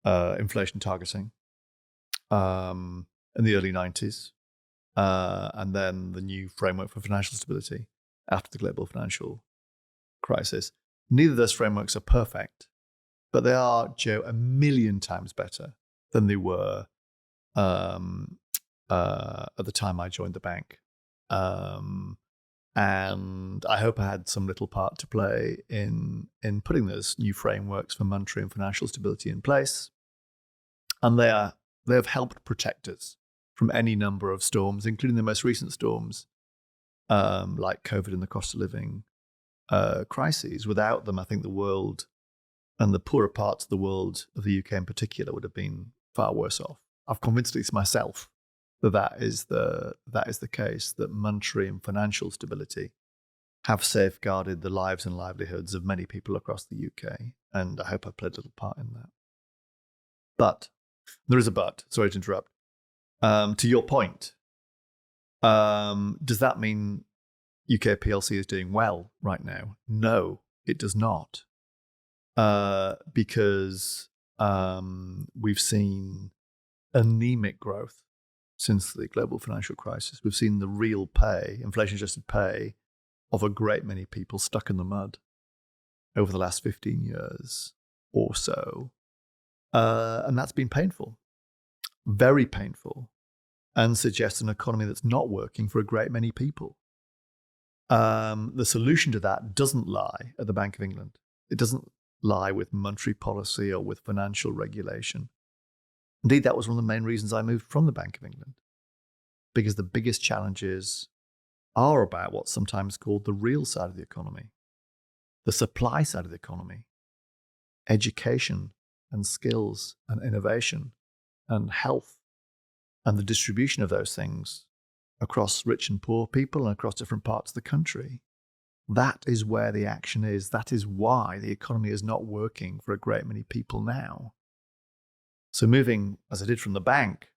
inflation targeting, in the early 90s, and then the new framework for financial stability after the global financial crisis. Neither of those frameworks are perfect, but they are, Joe, 1,000,000 times better than they were at the time I joined the bank. And I hope I had some little part to play in putting those new frameworks for monetary and financial stability in place. And they have helped protect us from any number of storms, including the most recent storms, like COVID and the cost of living crises. Without them, I think the world and the poorer parts of the world, of the UK in particular, would have been far worse off. I've convinced at least myself that is the case, that monetary and financial stability have safeguarded the lives and livelihoods of many people across the UK, and I hope I played a little part in that. But there is a but. Sorry to interrupt. To your point, does that mean UK PLC is doing well right now? No, it does not, because we've seen anemic growth since the global financial crisis. We've seen the real pay, inflation-adjusted pay, of a great many people stuck in the mud over the last 15 years or so. And that's been painful, very painful, and suggests an economy that's not working for a great many people. The solution to that doesn't lie at the Bank of England. It doesn't lie with monetary policy or with financial regulation. Indeed, that was one of the main reasons I moved from the Bank of England, because the biggest challenges are about what's sometimes called the real side of the economy, the supply side of the economy, education and skills and innovation and health, and the distribution of those things across rich and poor people and across different parts of the country. That is where the action is. That is why the economy is not working for a great many people now. So moving, as I did from the bank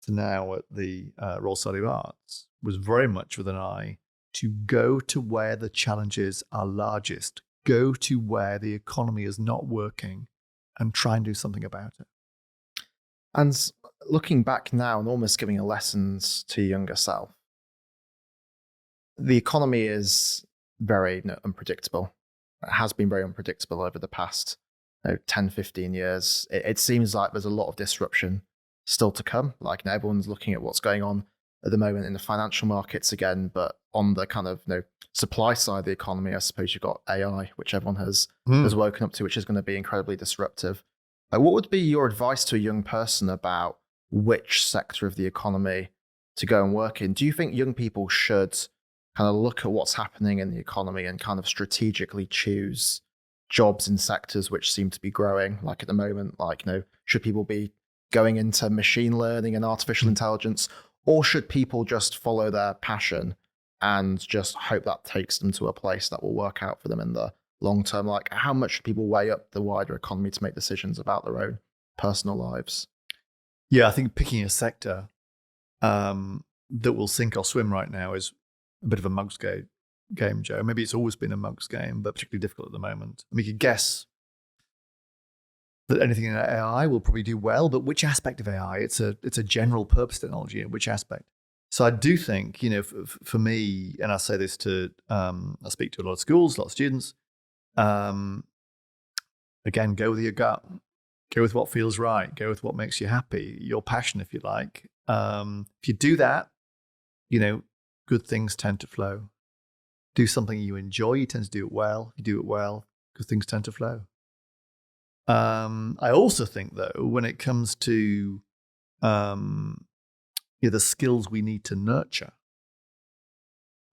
to now at the Royal Society of Arts, was very much with an eye to go to where the challenges are largest, go to where the economy is not working, and try and do something about it. And looking back now and almost giving a lessons to your younger self, the economy is very unpredictable. It has been very unpredictable over the past 10, 15 years. It seems like there's a lot of disruption still to come. Like everyone's looking at what's going on at the moment in the financial markets again, but on the kind of supply side of the economy, I suppose you've got AI, which everyone has woken up to, which is going to be incredibly disruptive. What would be your advice to a young person about which sector of the economy to go and work in? Do you think young people should kind of look at what's happening in the economy and kind of strategically choose jobs in sectors which seem to be growing, like at the moment? Like, should people be going into machine learning and artificial intelligence, or should people just follow their passion and just hope that takes them to a place that will work out for them in the long term? Like, how much should people weigh up the wider economy to make decisions about their own personal lives? Yeah, I think picking a sector that will sink or swim right now is a bit of a mug's game, Joe. Maybe it's always been a mug's game, but particularly difficult at the moment. I mean, you could guess that anything in AI will probably do well, but which aspect of AI? It's a general purpose technology. Which aspect? So I do think, for me, and I say this to, I speak to a lot of schools, a lot of students. Again, go with your gut. Go with what feels right. Go with what makes you happy. Your passion, if you like. If you do that, good things tend to flow. Do something you enjoy, you tend to do it well. If you do it well, good things tend to flow. I also think, though, when it comes to the skills we need to nurture,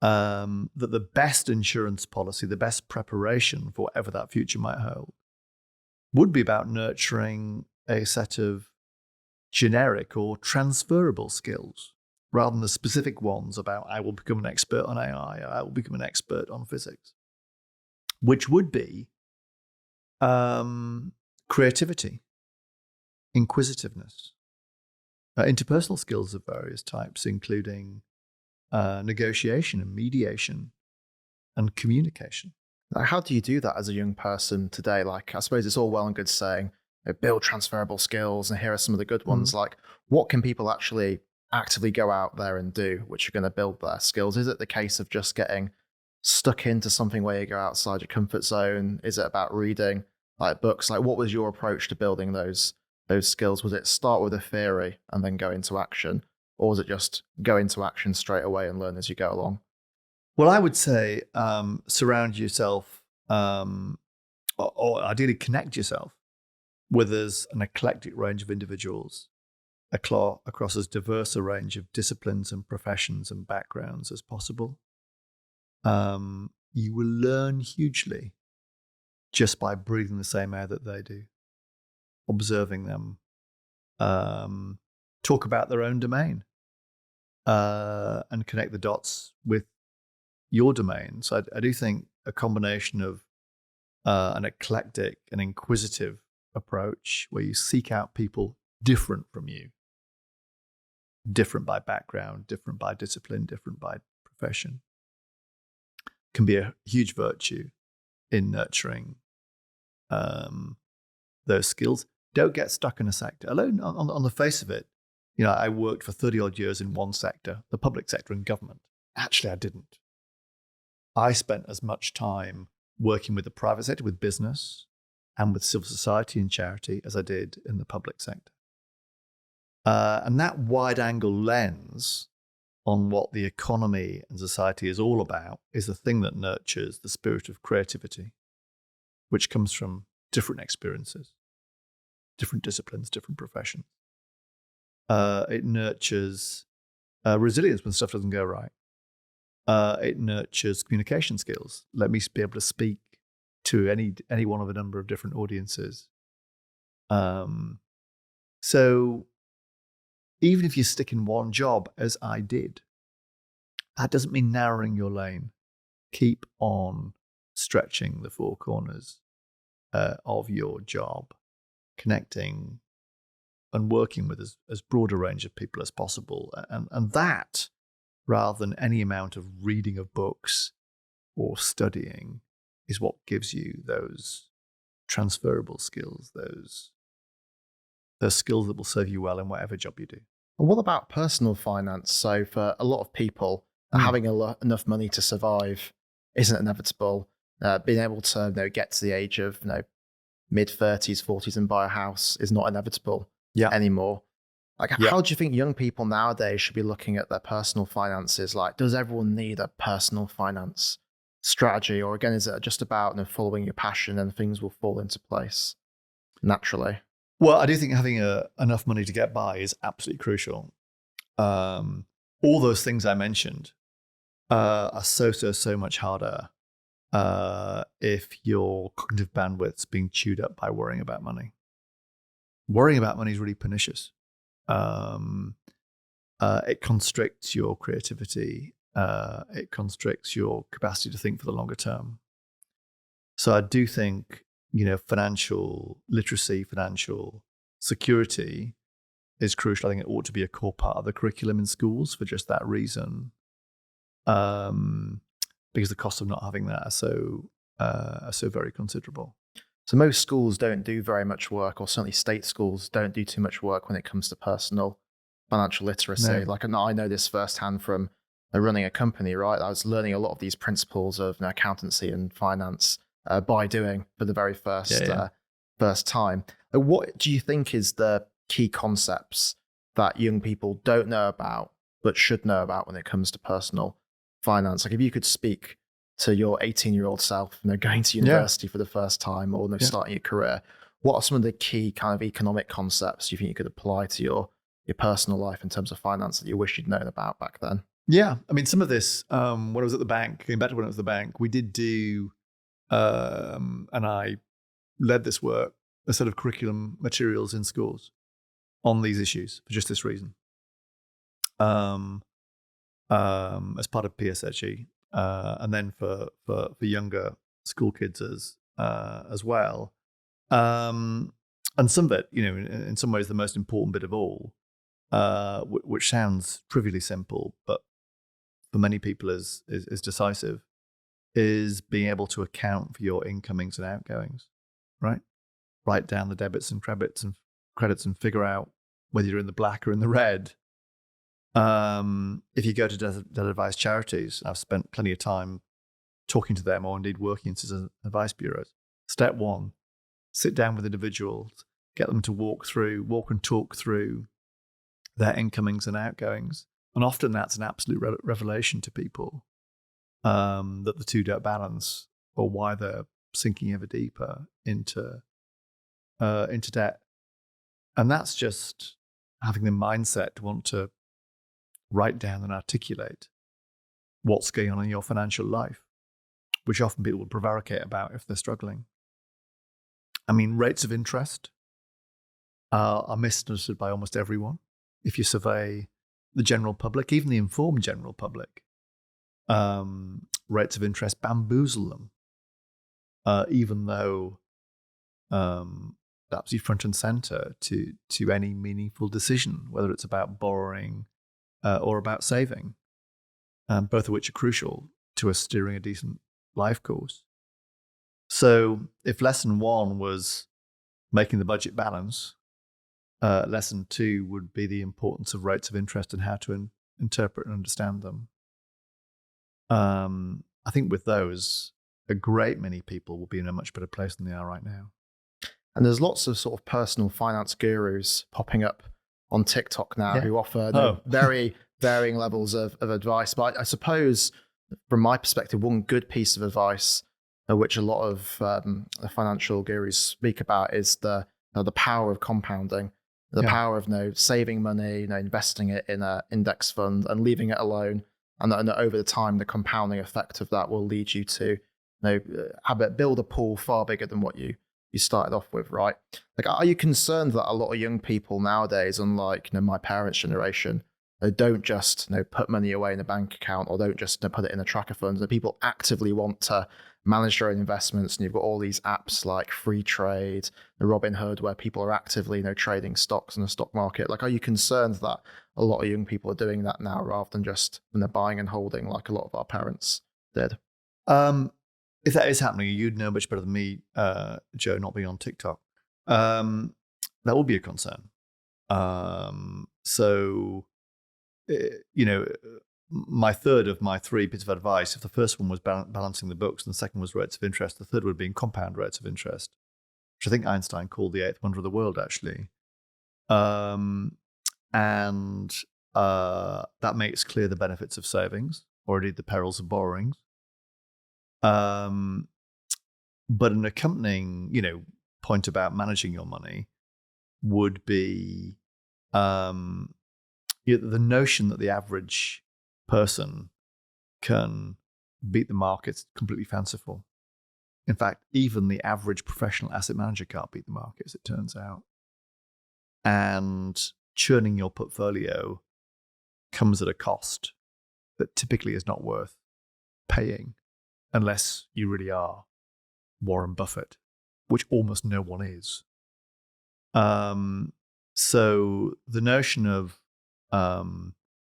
that the best insurance policy, the best preparation for whatever that future might hold, would be about nurturing a set of generic or transferable skills, rather than the specific ones about I will become an expert on AI, or I will become an expert on physics, which would be creativity, inquisitiveness, interpersonal skills of various types, including negotiation and mediation and communication. Like, how do you do that as a young person today? Like, I suppose it's all well and good saying, build transferable skills, and here are some of the good ones. Like, what can people actually actively go out there and do, which are going to build their skills? Is it the case of just getting stuck into something where you go outside your comfort zone? Is it about reading like books? Like, what was your approach to building those skills? Was it start with a theory and then go into action? Or was it just go into action straight away and learn as you go along? Well, I would say surround yourself, or ideally connect yourself with an eclectic range of individuals across as diverse a range of disciplines and professions and backgrounds as possible. You will learn hugely just by breathing the same air that they do, observing them, talk about their own domain, and connect the dots with your domain. So I do think a combination of an eclectic and inquisitive approach where you seek out people different from you, different by background, different by discipline, different by profession, can be a huge virtue in nurturing those skills. Don't get stuck in a sector. Alone on the face of it, I worked for 30 odd years in one sector, the public sector and government. Actually, I didn't. I spent as much time working with the private sector, with business, and with civil society and charity as I did in the public sector. And that wide-angle lens on what the economy and society is all about is the thing that nurtures the spirit of creativity, which comes from different experiences, different disciplines, different professions. It nurtures resilience when stuff doesn't go right. It nurtures communication skills. Let me be able to speak to any one of a number of different audiences. So even if you stick in one job, as I did, that doesn't mean narrowing your lane. keep on stretching the four corners of your job, connecting and working with as broad a range of people as possible. And that, rather than any amount of reading of books or studying, is what gives you those transferable skills, those skills that will serve you well in whatever job you do. And what about personal finance? So for a lot of people, having enough money to survive isn't inevitable. Being able to get to the age of mid-30s, 40s and buy a house is not inevitable anymore. How do you think young people nowadays should be looking at their personal finances? Like, does everyone need a personal finance strategy? Or again, is it just about following your passion and things will fall into place naturally? Well, I do think having enough money to get by is absolutely crucial. All those things I mentioned are so much harder if your cognitive bandwidth's being chewed up by worrying about money. Worrying about money is really pernicious. It constricts your creativity. It constricts your capacity to think for the longer term. So I do think, financial literacy, financial security is crucial. I think it ought to be a core part of the curriculum in schools for just that reason. Because the costs of not having that are so very considerable. So most schools don't do very much work, or certainly state schools don't do too much work when it comes to personal financial literacy. No. I know this firsthand from running a company, right? I was learning a lot of these principles of accountancy and finance by doing for the very first time. What do you think is the key concepts that young people don't know about but should know about when it comes to personal finance? If you could speak to your 18-year-old self, going to university for the first time or starting your career, what are some of the key kind of economic concepts you think you could apply to your personal life in terms of finance that you wish you'd known about back then? Yeah, I mean, some of this, when I was at the bank, going back to when I was at the bank, we did do, and I led this work, a set of curriculum materials in schools on these issues for just this reason. As part of PSHE, and then for younger school kids as well. And some of it, in some ways, the most important bit of all, which sounds trivially simple, but for many people is decisive, is being able to account for your incomings and outgoings, right? Write down the debits and credits and figure out whether you're in the black or in the red. If you go to debt advice charities, I've spent plenty of time talking to them or indeed working in citizen advice bureaus. Step one, sit down with individuals, get them to walk and talk through their incomings and outgoings. And often that's an absolute revelation to people that the two don't balance, or why they're sinking ever deeper into debt. And that's just having the mindset to want to write down and articulate what's going on in your financial life, which often people will prevaricate about if they're struggling. I mean, rates of interest are misunderstood by almost everyone. If you survey the general public, even the informed general public, rates of interest bamboozle them, even though that's front and center to any meaningful decision, whether it's about borrowing or about saving, both of which are crucial to us steering a decent life course. So if lesson one was making the budget balance, lesson two would be the importance of rates of interest and how to interpret and understand them. I think with those, a great many people will be in a much better place than they are right now. And there's lots of sort of personal finance gurus popping up on TikTok now who offer very varying levels of advice. But I suppose, from my perspective, one good piece of advice, which a lot of the financial gurus speak about, is the power of compounding, the power of saving money, investing it in an index fund and leaving it alone. And that over the time, the compounding effect of that will lead you to build a pool far bigger than what you started off with, right? Are you concerned that a lot of young people nowadays, unlike my parents' generation, don't just put money away in a bank account, or don't just put it in a tracker fund. That people actively want to manage their own investments, and you've got all these apps like Free Trade, the Robinhood, where people are actively trading stocks in the stock market. Like, are you concerned that a lot of young people are doing that now rather than just buying and holding like a lot of our parents did? If that is happening, you'd know much better than me, Joe, not being on TikTok. That would be a concern. My third of my 3 bits of advice, if the first one was balancing the books and the second was rates of interest, the third would be compound rates of interest, which I think Einstein called the 8th wonder of the world, actually. And that makes clear the benefits of savings, or indeed the perils of borrowings. But an accompanying, point about managing your money would be the notion that the average person can beat the markets completely fanciful. In fact, even the average professional asset manager can't beat the markets, it turns out. And churning your portfolio comes at a cost that typically is not worth paying unless you really are Warren Buffett, which almost no one is. So the notion of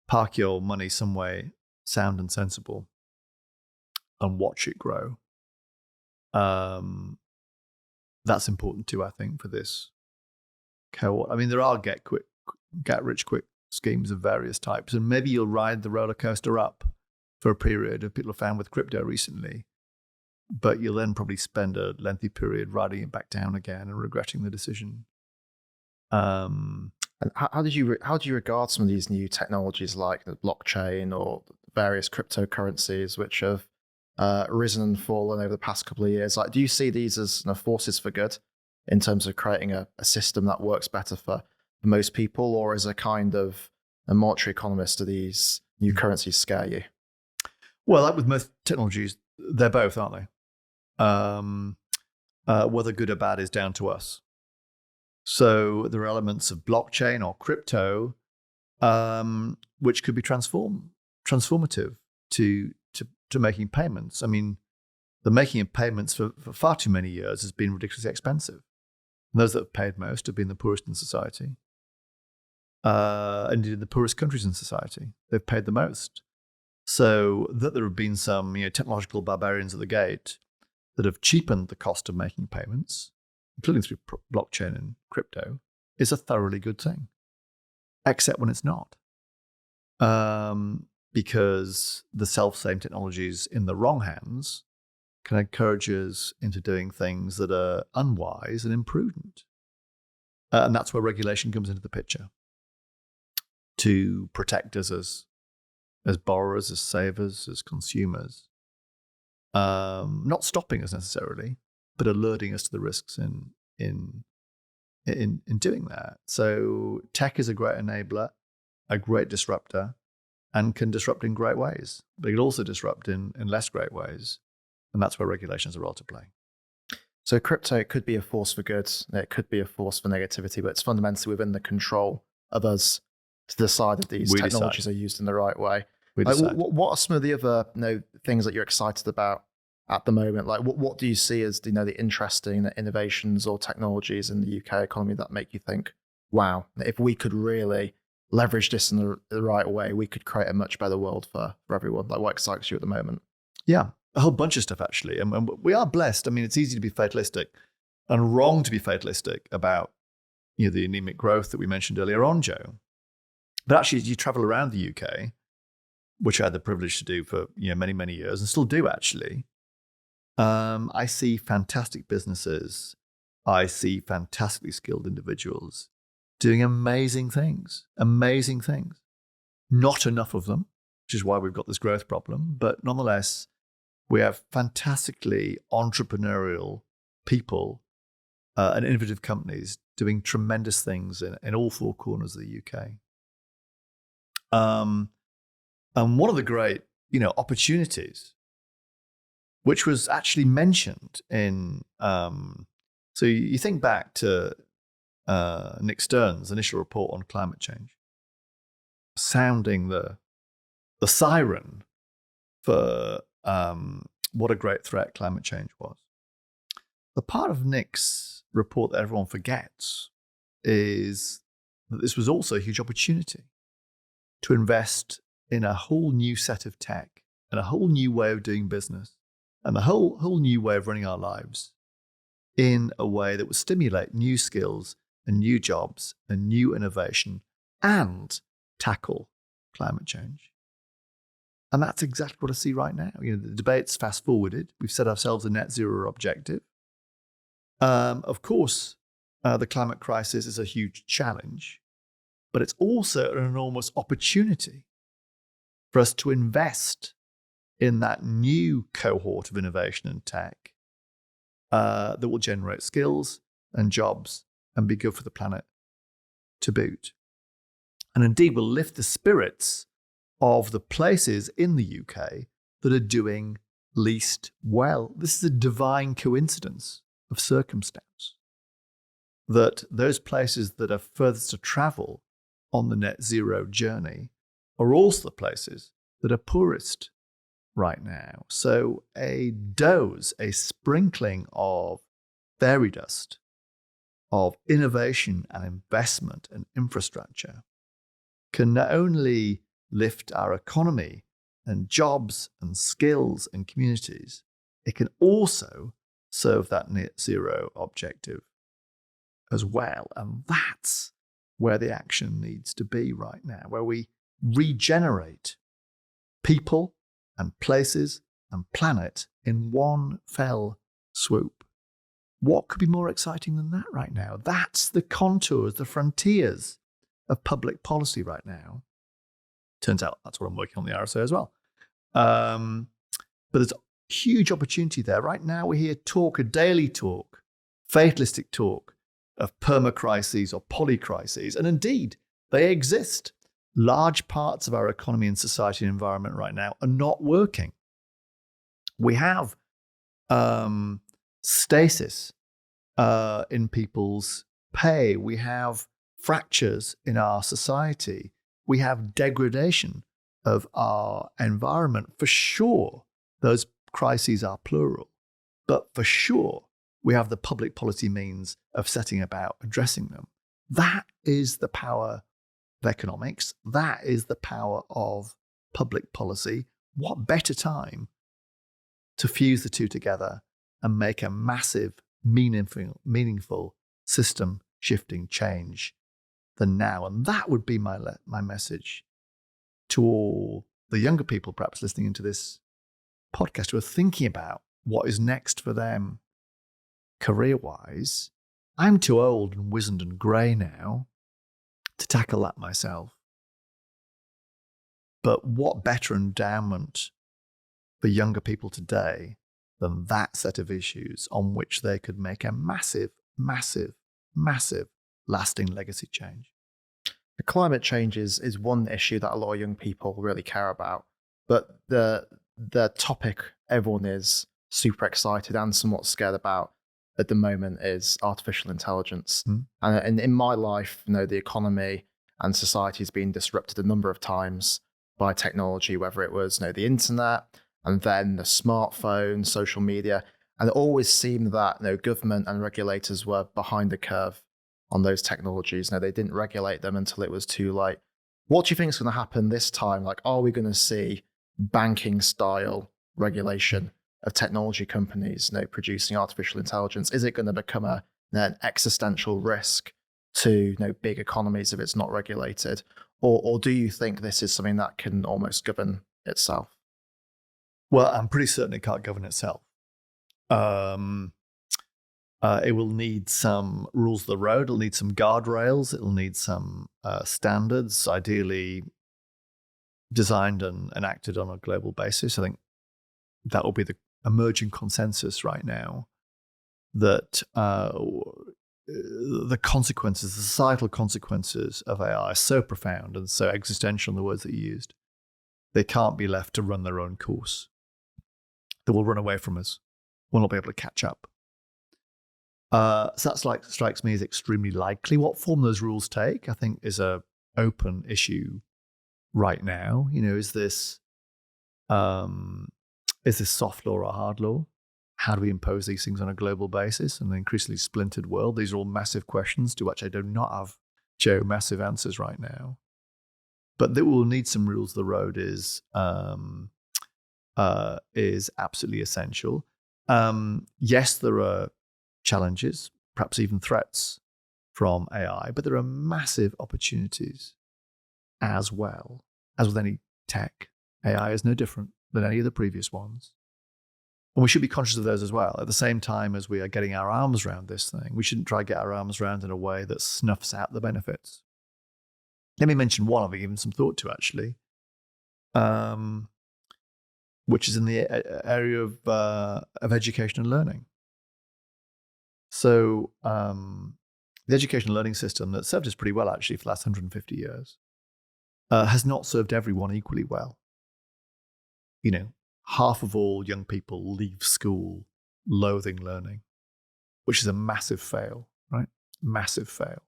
park your money some way sound and sensible and watch it grow, that's important too, I think, for this cohort. I mean, there are get rich quick schemes of various types, and maybe you'll ride the roller coaster up for a period, as people have found with crypto recently, but you'll then probably spend a lengthy period riding it back down again and regretting the decision. And how do you regard some of these new technologies like the blockchain or various cryptocurrencies which have risen and fallen over the past couple of years? Like, do you see these as forces for good in terms of creating a system that works better for most people, or as a kind of a monetary economist, do these new currencies scare you? Well, like with most technologies, they're both, aren't they? Whether good or bad is down to us. So there are elements of blockchain or crypto which could be transformative to making payments. I mean, the making of payments for far too many years has been ridiculously expensive. And those that have paid most have been the poorest in society. Indeed, in the poorest countries in society, they've paid the most. So that there have been some technological barbarians at the gate that have cheapened the cost of making payments, including through blockchain and crypto, is a thoroughly good thing, except when it's not. Because the self-same technologies in the wrong hands can encourage us into doing things that are unwise and imprudent. And that's where regulation comes into the picture, to protect us as borrowers, as savers, as consumers. Not stopping us necessarily, but alerting us to the risks in doing that. So tech is a great enabler, a great disruptor, and can disrupt in great ways. But it can also disrupt in less great ways. And that's where regulation has a role to play. So crypto could be a force for good, it could be a force for negativity, but it's fundamentally within the control of us to decide if these technologies are used in the right way. What are some of the other things that you're excited about at the moment? Like, what do you see as the interesting innovations or technologies in the UK economy that make you think, wow, if we could really leverage this in the right way, we could create a much better world for everyone? Like, what excites you at the moment? Yeah, a whole bunch of stuff, actually. And we are blessed. I mean, it's easy to be fatalistic and wrong to be fatalistic about the anemic growth that we mentioned earlier on, Joe. But actually, as you travel around the UK, which I had the privilege to do for many, many years and still do actually, I see fantastic businesses. I see fantastically skilled individuals doing amazing things. Not enough of them, which is why we've got this growth problem. But nonetheless, we have fantastically entrepreneurial people and innovative companies doing tremendous things in all 4 corners of the UK. And one of the great, opportunities, which was actually mentioned in, so you think back to Nick Stern's initial report on climate change. sounding the siren for what a great threat climate change was. The part of Nick's report that everyone forgets is that this was also a huge opportunity to invest in a whole new set of tech and a whole new way of doing business and a whole new way of running our lives in a way that would stimulate new skills and new jobs and new innovation and tackle climate change. And that's exactly what I see right now. The debate's fast forwarded. We've set ourselves a net zero objective. Of course, the climate crisis is a huge challenge, but it's also an enormous opportunity for us to invest in that new cohort of innovation and tech that will generate skills and jobs and be good for the planet to boot. And indeed will lift the spirits of the places in the UK that are doing least well. This is a divine coincidence of circumstance, that those places that are furthest to travel on the net zero journey are also the places that are poorest right now. So a dose, a sprinkling of fairy dust, of innovation and investment and infrastructure can not only lift our economy and jobs and skills and communities, it can also serve that net zero objective as well. And that's where the action needs to be right now, where we regenerate people and places and planet in one fell swoop. What could be more exciting than that right now? That's the contours, the frontiers of public policy right now. Turns out that's what I'm working on the RSA as well. But there's a huge opportunity there. Right now we hear talk, a daily talk, fatalistic talk of permacrises or polycrises. And indeed, they exist. Large parts of our economy and society and environment right now are not working. We have stasis in people's pay. We have fractures in our society. We have degradation of our environment. For sure, those crises are plural. But for sure, we have the public policy means of setting about addressing them. That is the power of economics. That is the power of public policy. What better time to fuse the two together and make a massive, meaningful system-shifting change than now? And that would be my message to all the younger people perhaps listening into this podcast who are thinking about what is next for them career-wise. I'm too old and wizened and grey now to tackle that myself. But what better endowment for younger people today than that set of issues on which they could make a massive, massive, massive lasting legacy change? The climate change is one issue that a lot of young people really care about, but the topic everyone is super excited and somewhat scared about at the moment is artificial intelligence. And in my life, the economy and society has been disrupted a number of times by technology, whether it was the internet and then the smartphone, social media. And it always seemed that government and regulators were behind the curve on those technologies. They didn't regulate them until it was too late. What do you think is going to happen this time? Are we going to see banking style regulation of technology companies producing artificial intelligence? Is it going to become an existential risk to big economies if it's not regulated? Or do you think this is something that can almost govern itself? Well, I'm pretty certain it can't govern itself. It will need some rules of the road. It'll need some guardrails. It'll need some standards, ideally designed and enacted on a global basis. I think that will be the emerging consensus right now, that the consequences, the societal consequences of AI are so profound and so existential in the words that you used, they can't be left to run their own course. They will run away from us. We'll not be able to catch up. So that strikes me as extremely likely. What form those rules take, I think, is a open issue right now. Is this soft law or hard law? How do we impose these things on a global basis in an increasingly splintered world? These are all massive questions to which I do not have, Joe, massive answers right now. But that we'll need some rules of the road is absolutely essential. Yes, there are challenges, perhaps even threats from AI, but there are massive opportunities as well. As with any tech, AI is no different than any of the previous ones. And we should be conscious of those as well. At the same time as we are getting our arms around this thing, we shouldn't try to get our arms around in a way that snuffs out the benefits. Let me mention one I've given some thought to, actually, which is in the area of education and learning. So the education and learning system that served us pretty well, actually, for the last 150 years, has not served everyone equally well. Half of all young people leave school loathing learning, which is a massive fail, right? Massive fail.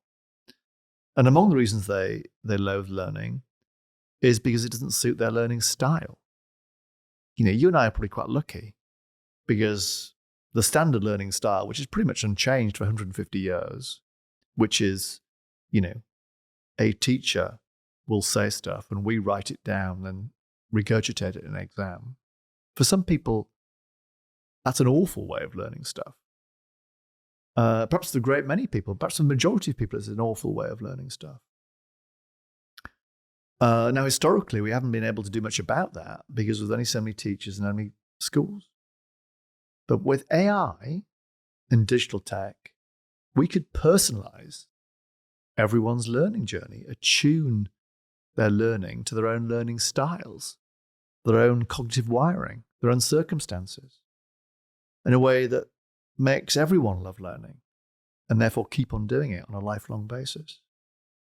And among the reasons they loathe learning is because it doesn't suit their learning style. You and I are probably quite lucky because the standard learning style, which is pretty much unchanged for 150 years, which is, a teacher will say stuff and we write it down and regurgitate it in an exam. For some people, that's an awful way of learning stuff. Perhaps the great many people, perhaps the majority of people, it's an awful way of learning stuff. Now, historically, we haven't been able to do much about that because there's only so many teachers and only schools. But with AI and digital tech, we could personalize everyone's learning journey, attune their learning to their own learning styles, their own cognitive wiring, their own circumstances, in a way that makes everyone love learning and therefore keep on doing it on a lifelong basis.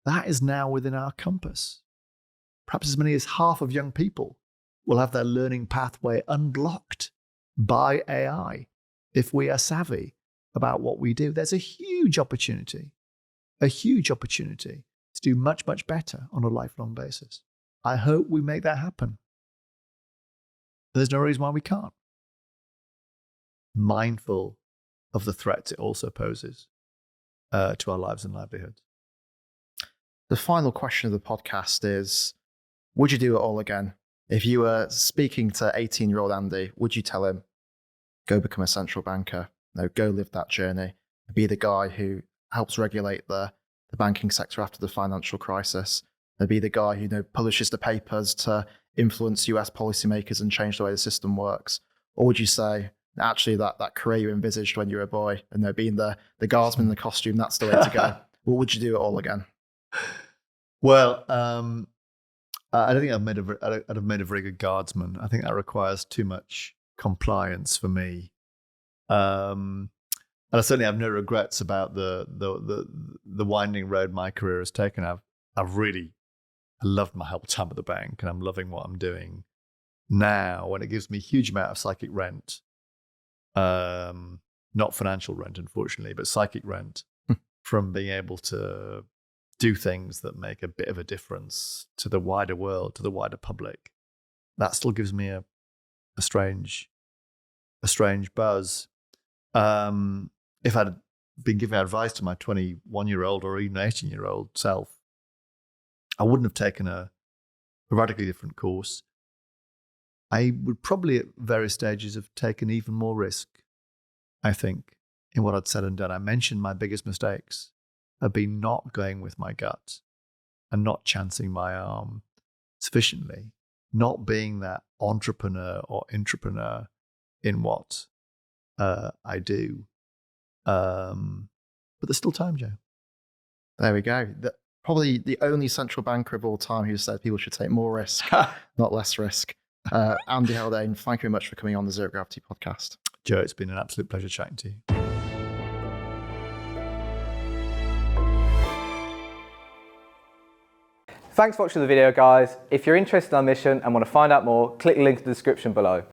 That is now within our compass. Perhaps as many as half of young people will have their learning pathway unblocked by AI if we are savvy about what we do. There's a huge opportunity to do much, much better on a lifelong basis. I hope we make that happen. There's no reason why we can't. Mindful of the threats it also poses to our lives and livelihoods. The final question of the podcast is, would you do it all again? If you were speaking to 18-year-old Andy, would you tell him, go become a central banker? No, go live that journey. Be the guy who helps regulate the banking sector after the financial crisis. Be the guy who publishes the papers to influence US policymakers and change the way the system works? Or would you say, actually, that career you envisaged when you were a boy, and being the guardsman in the costume, that's the way to go? Well, would you do it all again? Well, I don't think I'd have made a very good guardsman. I think that requires too much compliance for me. And I certainly have no regrets about the winding road my career has taken. I loved my whole time at the bank, and I'm loving what I'm doing now, and it gives me a huge amount of psychic rent. Not financial rent, unfortunately, but psychic rent from being able to do things that make a bit of a difference to the wider world, to the wider public. That still gives me a strange buzz. If I'd been giving advice to my 21-year-old or even 18-year-old self, I wouldn't have taken a radically different course. I would probably at various stages have taken even more risk, I think, in what I'd said and done. I mentioned my biggest mistakes have been not going with my gut and not chancing my arm sufficiently, not being that entrepreneur or intrapreneur in what I do. But there's still time, Joe. There we go. Probably the only central banker of all time who said people should take more risk, not less risk. Andy Haldane, thank you very much for coming on the Zero Gravity podcast. Joe, it's been an absolute pleasure chatting to you. Thanks for watching the video, guys. If you're interested in our mission and want to find out more, click the link in the description below.